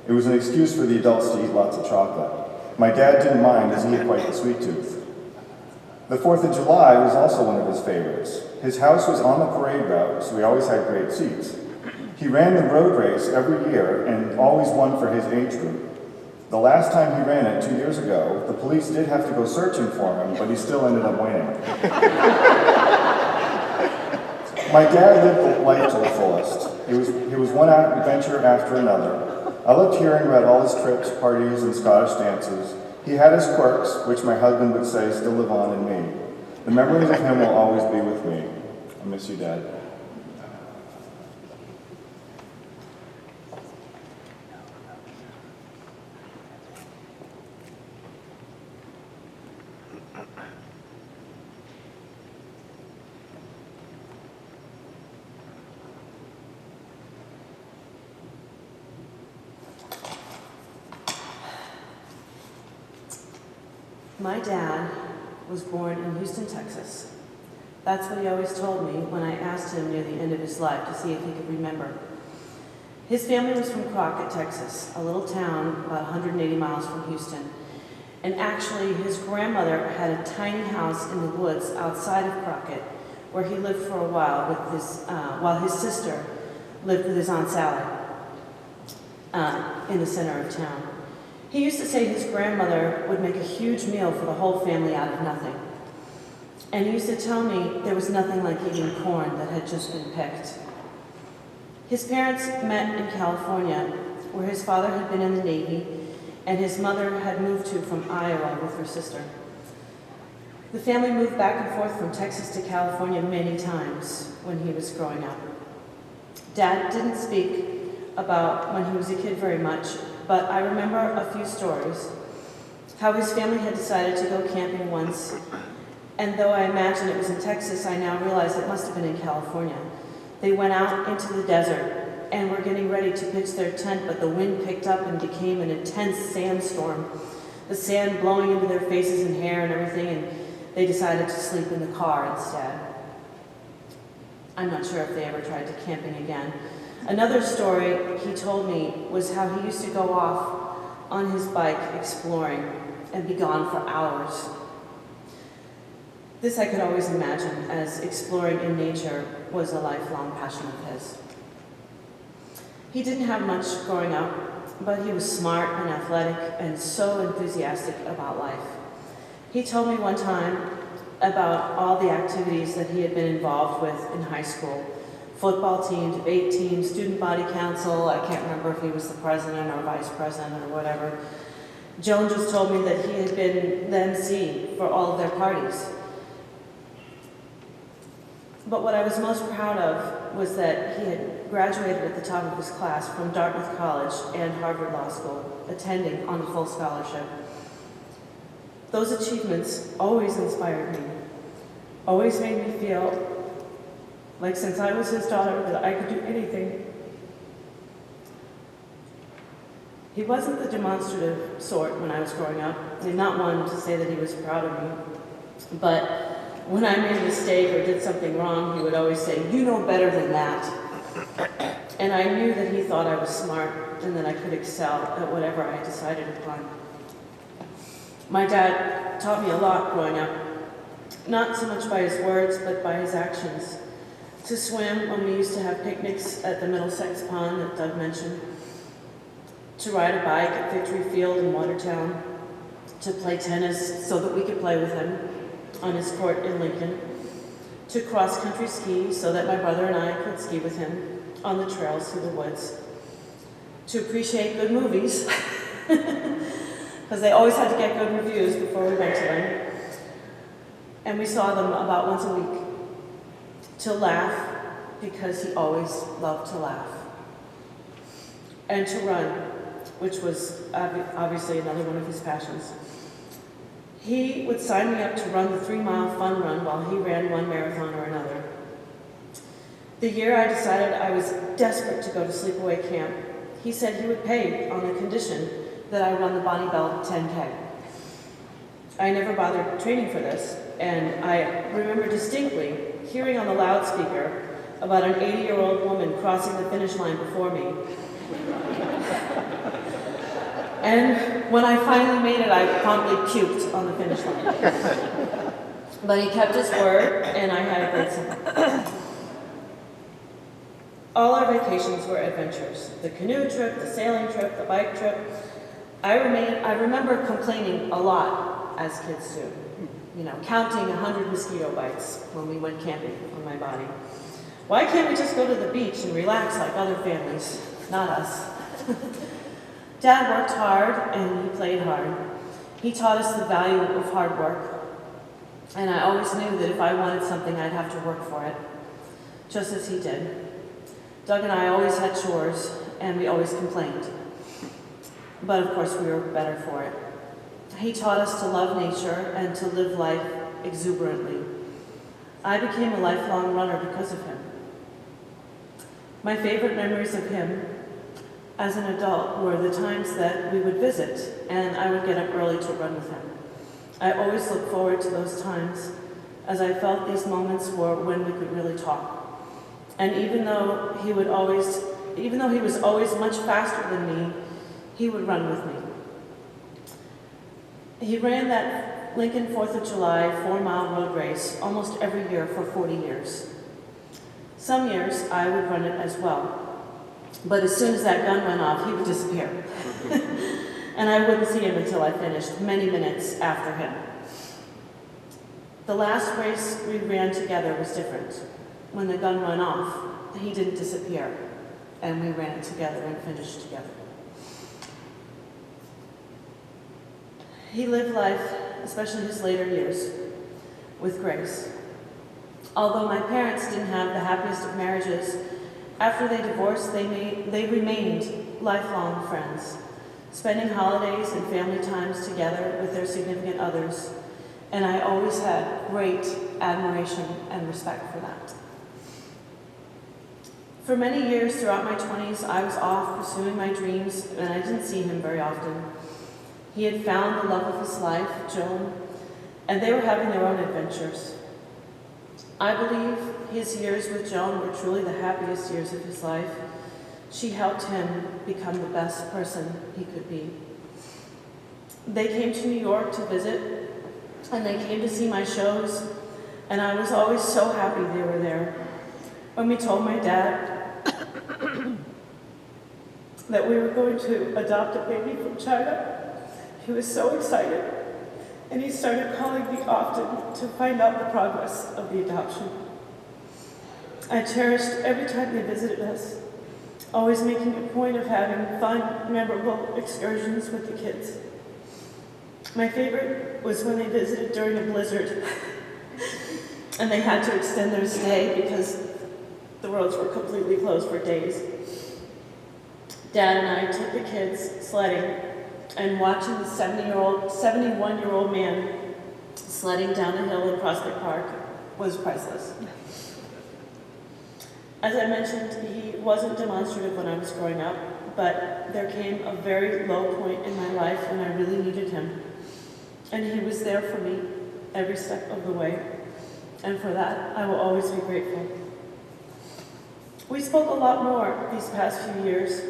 It was an excuse for the adults to eat lots of chocolate. My dad didn't mind, as he had quite the sweet tooth. The 4th of July was also one of his favorites. His house was on the parade route, so we always had great seats. He ran the road race every year and always won for his age group. The last time he ran it 2 years ago, the police did have to go searching for him, but he still ended up winning. My dad lived life to the fullest. It was one adventure after another. I loved hearing about all his trips, parties, and Scottish dances. He had his quirks, which my husband would say still live on in me. The memories of him will always be with me. I miss you, Dad. My dad was born in Houston, Texas. That's what he always told me when I asked him near the end of his life to see if he could remember. His family was from Crockett, Texas, a little town about 180 miles from Houston. And actually, his grandmother had a tiny house in the woods outside of Crockett where he lived for a while while his sister lived with his Aunt Sally in the center of town. He used to say his grandmother would make a huge meal for the whole family out of nothing. And he used to tell me there was nothing like eating corn that had just been picked. His parents met in California, where his father had been in the Navy and his mother had moved to from Iowa with her sister. The family moved back and forth from Texas to California many times when he was growing up. Dad didn't speak about when he was a kid very much, but I remember a few stories. How his family had decided to go camping once, and though I imagine it was in Texas, I now realize it must have been in California. They went out into the desert and were getting ready to pitch their tent, but the wind picked up and became an intense sandstorm, the sand blowing into their faces and hair and everything, and they decided to sleep in the car instead. I'm not sure if they ever tried to camping again. Another story he told me was how he used to go off on his bike exploring and be gone for hours. This I could always imagine, as exploring in nature was a lifelong passion of his. He didn't have much growing up, but he was smart and athletic and so enthusiastic about life. He told me one time about all the activities that he had been involved with in high school. Football team, debate team, student body council. I can't remember if he was the president or vice president or whatever. Joan just told me that he had been the MC for all of their parties. But what I was most proud of was that he had graduated at the top of his class from Dartmouth College and Harvard Law School, attending on a full scholarship. Those achievements always inspired me, always made me feel like since I was his daughter that I could do anything. He wasn't the demonstrative sort when I was growing up, and not one to say that he was proud of me. But when I made a mistake or did something wrong, he would always say, "You know better than that." And I knew that he thought I was smart and that I could excel at whatever I decided upon. My dad taught me a lot growing up, not so much by his words, but by his actions. To swim when we used to have picnics at the Middlesex Pond that Doug mentioned, to ride a bike at Victory Field in Watertown, to play tennis so that we could play with him on his court in Lincoln, to cross-country ski so that my brother and I could ski with him on the trails through the woods, to appreciate good movies, because they always had to get good reviews before we went to them, and we saw them about once a week, to laugh, because he always loved to laugh, and to run, which was obviously another one of his passions. He would sign me up to run the 3-mile fun run while he ran one marathon or another. The year I decided I was desperate to go to sleepaway camp, he said he would pay on the condition that I run the Bonnie Bell 10K. I never bothered training for this, and I remember distinctly hearing on the loudspeaker about an 80-year-old woman crossing the finish line before me. And when I finally made it, I promptly puked on the finish line. But he kept his word, and I had a great summer. All our vacations were adventures. The canoe trip, the sailing trip, the bike trip. I remember complaining a lot, as kids do. You know, counting 100 mosquito bites when we went camping on my body. Why can't we just go to the beach and relax like other families? Not us. Dad worked hard and he played hard. He taught us the value of hard work. And I always knew that if I wanted something, I'd have to work for it, just as he did. Doug and I always had chores, and we always complained. But of course, we were better for it. He taught us to love nature and to live life exuberantly. I became a lifelong runner because of him. My favorite memories of him as an adult were the times that we would visit and I would get up early to run with him. I always looked forward to those times, as I felt these moments were when we could really talk. And even though he was always much faster than me, he would run with me. He ran that Lincoln 4th of July 4-mile road race almost every year for 40 years. Some years I would run it as well. But as soon as that gun went off, he would disappear. And I wouldn't see him until I finished, many minutes after him. The last race we ran together was different. When the gun went off, he didn't disappear, and we ran it together and finished together. He lived life, especially his later years, with grace. Although my parents didn't have the happiest of marriages, after they divorced, they remained lifelong friends, spending holidays and family times together with their significant others, and I always had great admiration and respect for that. For many years throughout my 20s, I was off pursuing my dreams, and I didn't see him very often. He had found the love of his life, Joan, and they were having their own adventures. I believe his years with Joan were truly the happiest years of his life. She helped him become the best person he could be. They came to New York to visit, and they came to see my shows, and I was always so happy they were there. When we told my dad that we were going to adopt a baby from China, he was so excited, and he started calling me often to find out the progress of the adoption. I cherished every time they visited us, always making a point of having fun, memorable excursions with the kids. My favorite was when they visited during a blizzard, and they had to extend their stay because the roads were completely closed for days. Dad and I took the kids sledding, and watching the 71-year-old man sledding down a hill in Prospect Park was priceless. As I mentioned, he wasn't demonstrative when I was growing up, but there came a very low point in my life when I really needed him. And he was there for me every step of the way. And for that, I will always be grateful. We spoke a lot more these past few years,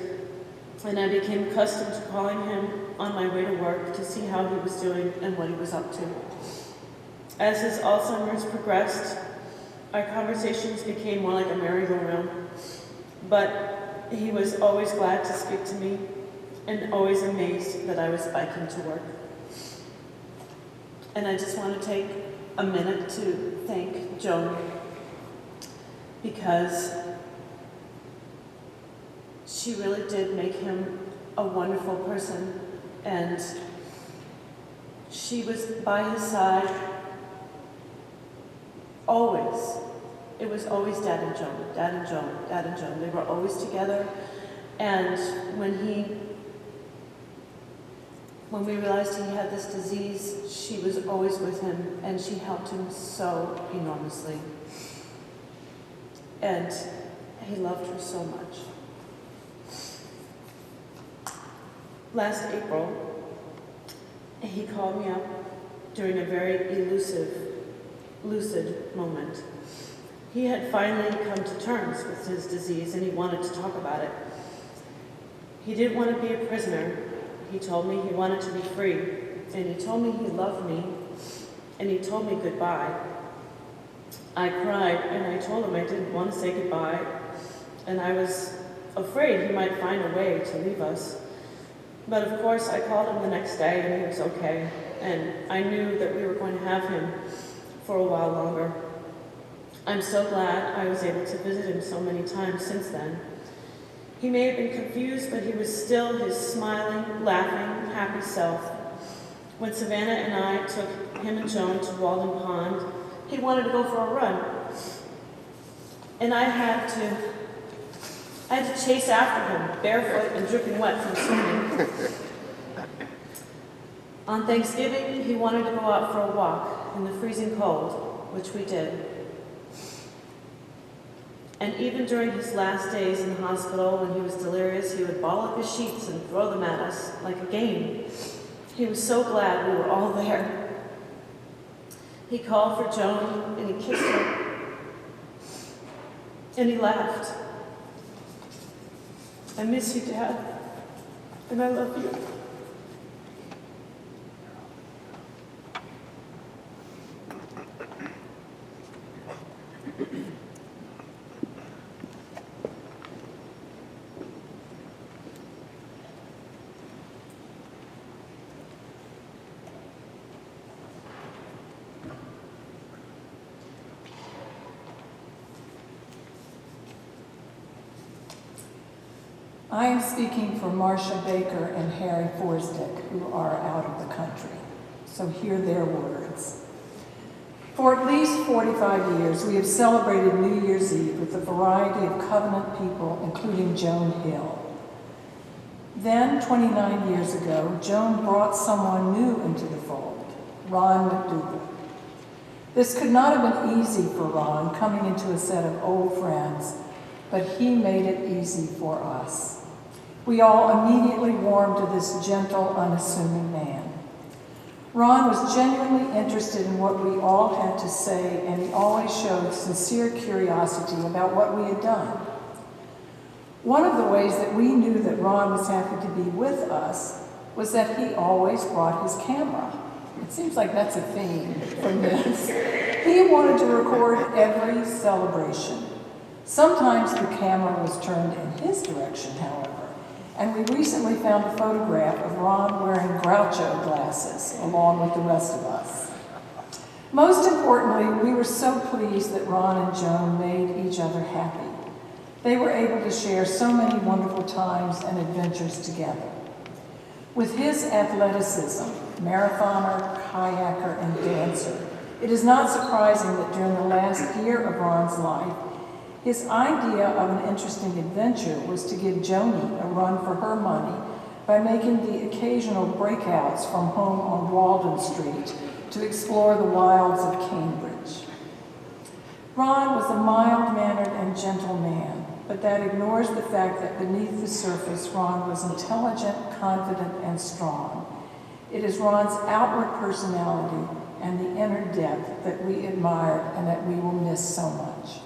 and I became accustomed to calling him on my way to work to see how he was doing and what he was up to. As his Alzheimer's progressed, our conversations became more like a merry-go-round, but he was always glad to speak to me and always amazed that I was biking to work. And I just want to take a minute to thank Joan, because she really did make him a wonderful person, and she was by his side always. It was always Dad and Joan, Dad and Joan, Dad and Joan. They were always together, and when we realized he had this disease, she was always with him, and she helped him so enormously. And he loved her so much. Last April, he called me up during a very lucid moment. He had finally come to terms with his disease, and he wanted to talk about it. He didn't want to be a prisoner. He told me he wanted to be free, and he told me he loved me, and he told me goodbye. I cried, and I told him I didn't want to say goodbye, and I was afraid he might find a way to leave us. But of course, I called him the next day, and he was okay, and I knew that we were going to have him for a while longer. I'm so glad I was able to visit him so many times since then. He may have been confused, but he was still his smiling, laughing, happy self. When Savannah and I took him and Joan to Walden Pond, he wanted to go for a run. And I had to chase after him, barefoot and dripping wet from swimming. On Thanksgiving, he wanted to go out for a walk in the freezing cold, which we did. And even during his last days in the hospital, when he was delirious, he would ball up his sheets and throw them at us like a game. He was so glad we were all there. He called for Joan, and he kissed her, and he laughed. I miss you, Dad, and I love you. I am speaking for Marcia Baker and Harry Forsdick, who are out of the country. So hear their words. For at least 45 years, we have celebrated New Year's Eve with a variety of Covenant people, including Joan Hill. Then, 29 years ago, Joan brought someone new into the fold, Ron McDougald. This could not have been easy for Ron, coming into a set of old friends, but he made it easy for us. We all immediately warmed to this gentle, unassuming man. Ron was genuinely interested in what we all had to say, and he always showed sincere curiosity about what we had done. One of the ways that we knew that Ron was happy to be with us was that he always brought his camera. It seems like that's a theme from this. He wanted to record every celebration. Sometimes the camera was turned in his direction, however, and we recently found a photograph of Ron wearing Groucho glasses along with the rest of us. Most importantly, we were so pleased that Ron and Joan made each other happy. They were able to share so many wonderful times and adventures together. With his athleticism, marathoner, kayaker, and dancer, it is not surprising that during the last year of Ron's life, his idea of an interesting adventure was to give Joni a run for her money by making the occasional breakouts from home on Walden Street to explore the wilds of Cambridge. Ron was a mild-mannered and gentle man, but that ignores the fact that beneath the surface, Ron was intelligent, confident, and strong. It is Ron's outward personality and the inner depth that we admired and that we will miss so much.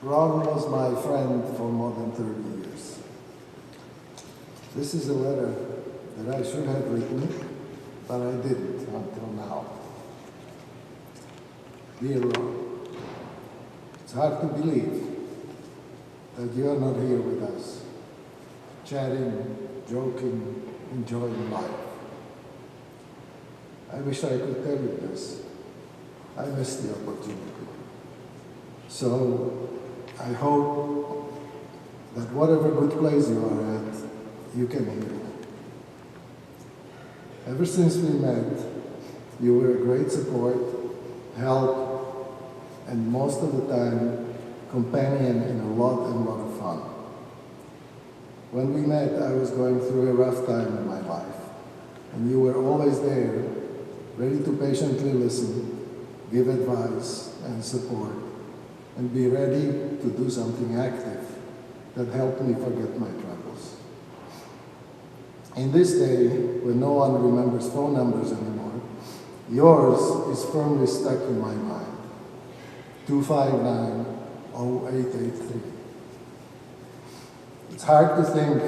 Ron was my friend for more than 30 years. This is a letter that I should have written, but I didn't until now. Dear Ron, it's hard to believe that you are not here with us, chatting, joking, enjoying life. I wish I could tell you this. I missed the opportunity. So, I hope that whatever good place you are at, you can hear. Ever since we met, you were a great support, help, and most of the time, companion in a lot of fun. When we met, I was going through a rough time in my life, and you were always there, ready to patiently listen, give advice and support, and be ready to do something active that helped me forget my troubles. In this day, when no one remembers phone numbers anymore, yours is firmly stuck in my mind. 259-0883. It's hard to think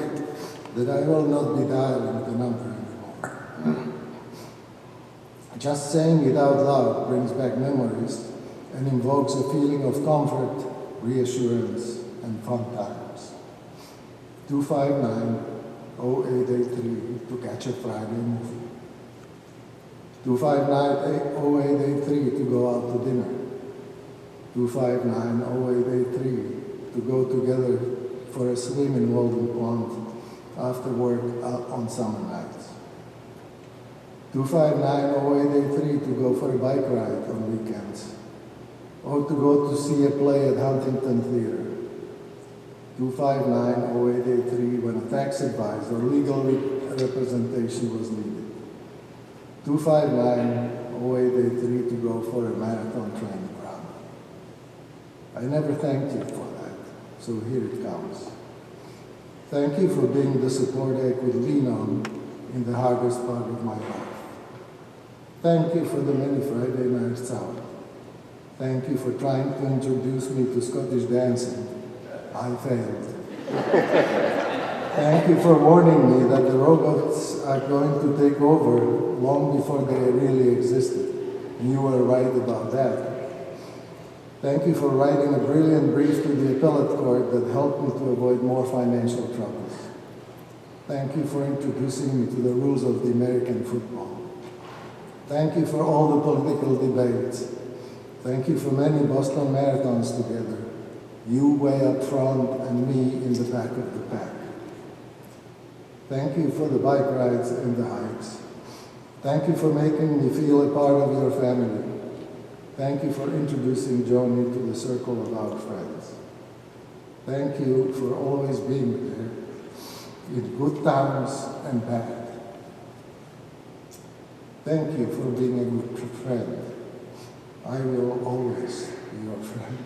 that I will not be dialing the number anymore. Just saying it out loud brings back memories and invokes a feeling of comfort, reassurance, and fun times. 259-0883 to catch a Friday movie. 259-0883 to go out to dinner. 259-0883 to go together for a swim in Walden Pond after work on summer nights. 259-0883 to go for a bike ride on weekends, or to go to see a play at Huntington Theatre. 259-0883 when a tax advice or legal representation was needed. 259-0883 to go for a marathon training run. I never thanked you for that, so here it comes. Thank you for being the support I could lean on in the hardest part of my life. Thank you for the many Friday nights out. Thank you for trying to introduce me to Scottish dancing. I failed. Thank you for warning me that the robots are going to take over long before they really existed. And you were right about that. Thank you for writing a brilliant brief to the appellate court that helped me to avoid more financial troubles. Thank you for introducing me to the rules of the American football. Thank you for all the political debates. Thank you for many Boston marathons together, you way up front and me in the back of the pack. Thank you for the bike rides and the hikes. Thank you for making me feel a part of your family. Thank you for introducing Joni to the circle of our friends. Thank you for always being there, in good times and bad. Thank you for being a good friend. I will always be your friend.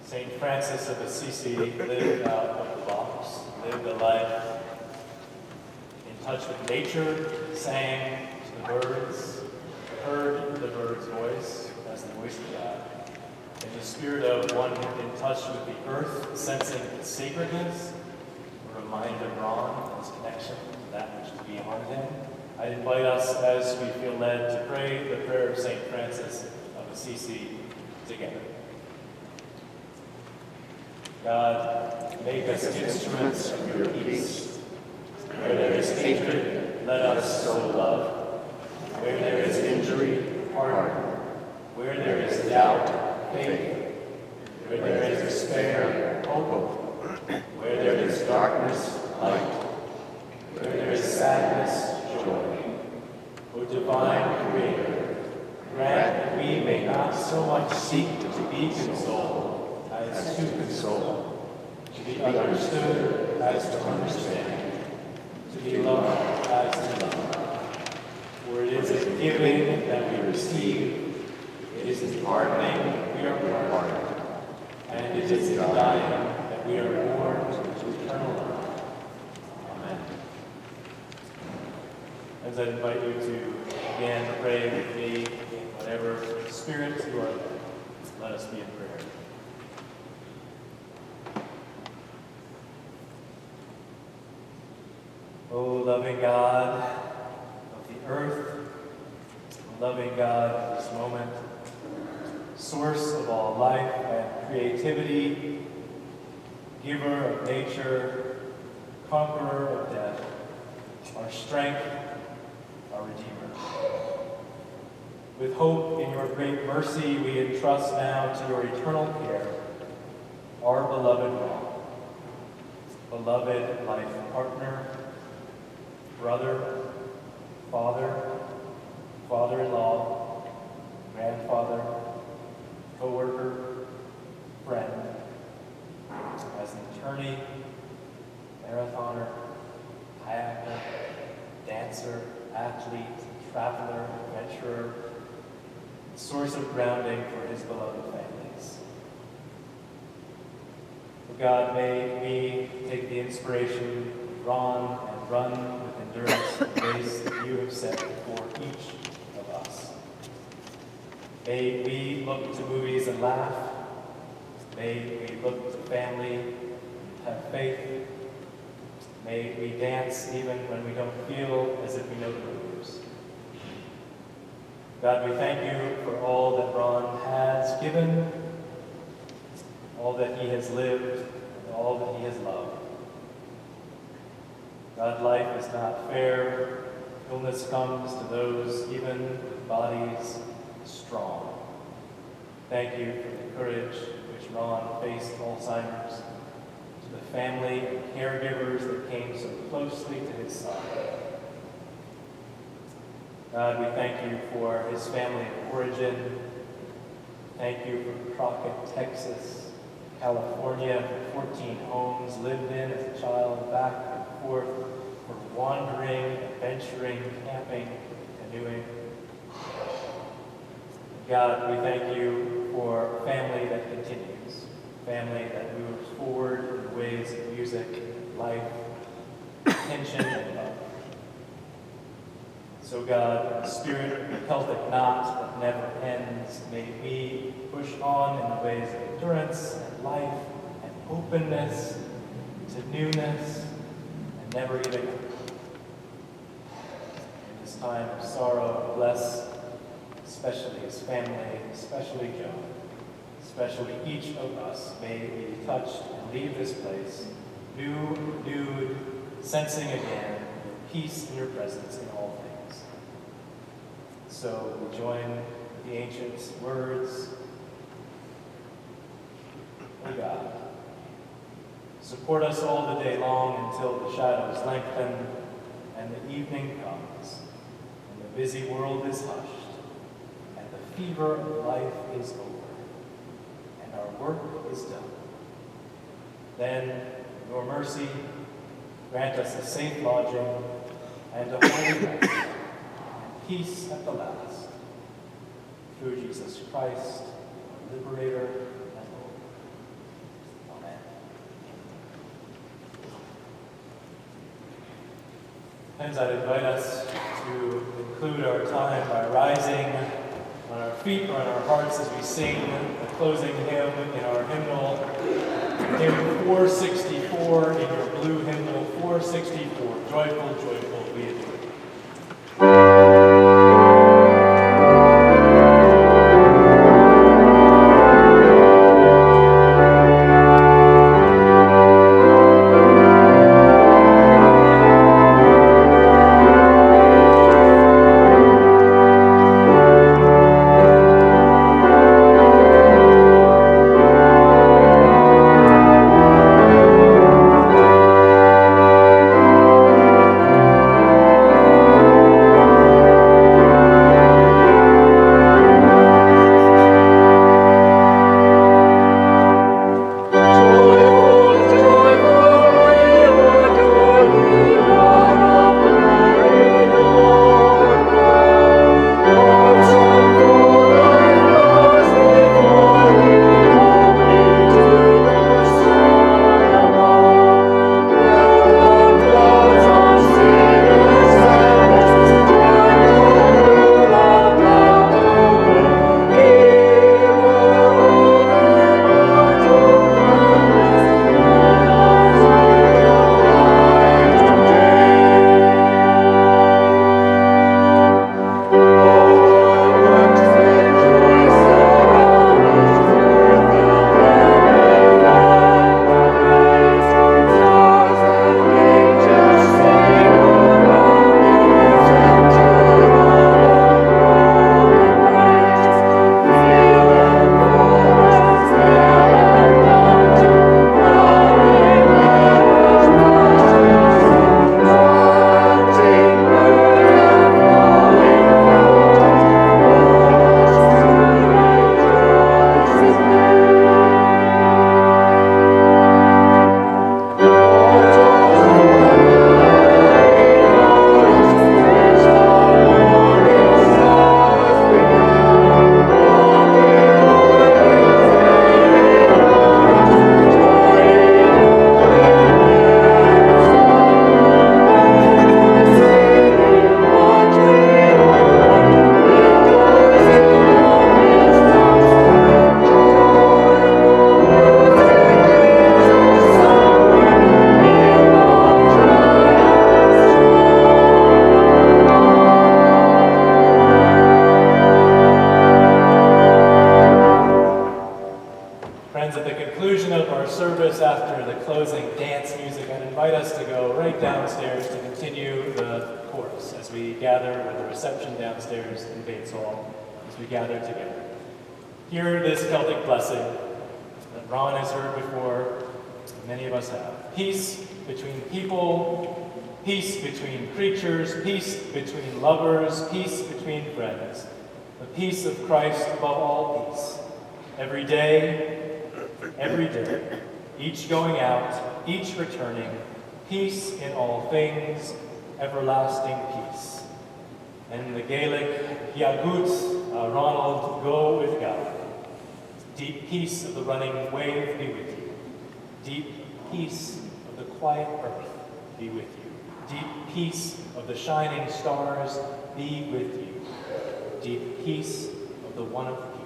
St. Francis of Assisi lived out of the box, lived a life in touch with nature, sang to the birds, heard the bird's voice as the voice of God. In the spirit of one in touch with the earth, sensing its sacredness, a reminder of Ron and his connection to that which is beyond him, I invite us as we feel led to pray the prayer of St. Francis of Assisi together. God, make us instruments of your peace. Where there is hatred, let us sow love. Where there is injury, pardon. Where there is doubt, faith. Where there is despair, hope. Where there is darkness, light. Where there is sadness, joy. O divine Creator, grant that we may not so much seek to be consoled as to console, to be understood as to understand, to be loved as to love. For it is in giving that we receive, it is in pardoning we are pardoned, and it is in dying that we are born to eternal life. Amen. As I invite you to again pray with me in what whatever spirit you are led. Let us be in prayer. O loving God of the earth, O loving God of this moment, source of all life and creativity, giver of nature, conqueror of death, our strength, our Redeemer. With hope in your great mercy, we entrust now to your eternal care our beloved Ron, beloved life partner, brother, father, father-in-law, grandfather, co-worker, friend, as an attorney, marathoner, kayaker, dancer, athlete, traveler, adventurer, source of grounding for his beloved families. For God, may we take the inspiration of Ron and run with endurance the race that you have set before each of us. May we look to movies and laugh. May we look to family and have faith. May we dance even when we don't feel as if we know the moves. God, we thank you for all that Ron has given, all that he has lived, and all that he has loved. God, life is not fair. Illness comes to those even with bodies strong. Thank you for the courage which Ron faced Alzheimer's, to the family and caregivers that came so closely to his side. God, we thank you for his family of origin. Thank you for Crockett, Texas, California, 14 homes lived in as a child, back and forth, for wandering, adventuring, camping, canoeing. God, we thank you for family that continues, family that moves forward in the ways of music, life, tension, and love. So God, in the spirit of the Celtic knot that never ends, may we push on in the ways of endurance and life and openness to newness and never giving up. In this time of sorrow, bless especially his family, especially Joe, especially each of us. May we be touched and leave this place new, renewed, sensing again your peace and your presence in all things. So we join with the ancients' words. O God, support us all the day long until the shadows lengthen and the evening comes, and the busy world is hushed, and the fever of life is over, and our work is done. Then, in your mercy, grant us a safe lodging and a holy rest, and peace at the last. Through Jesus Christ, our liberator and Lord. Amen. Friends, I'd invite us to conclude our time by rising on our feet or on our hearts as we sing the closing hymn in our hymnal, hymn 464 in your blue hymnal, 464, Joyful, Joyful, we adore you. Friends, at the conclusion of our service, after the closing dance music, I'd invite us to go right downstairs to continue the chorus as we gather with the reception downstairs in Bates Hall, as we gather together. Hear this Celtic blessing that Ron has heard before, and many of us have. Peace between people, peace between creatures, peace between lovers, peace between friends. The peace of Christ above all peace. Every day, each going out, each returning, peace in all things, everlasting peace. And in the Gaelic, Hiagut, Ronald, go with God. Deep peace of the running wave be with you. Deep peace of the quiet earth be with you. Deep peace of the shining stars be with you. Deep peace of the one of peace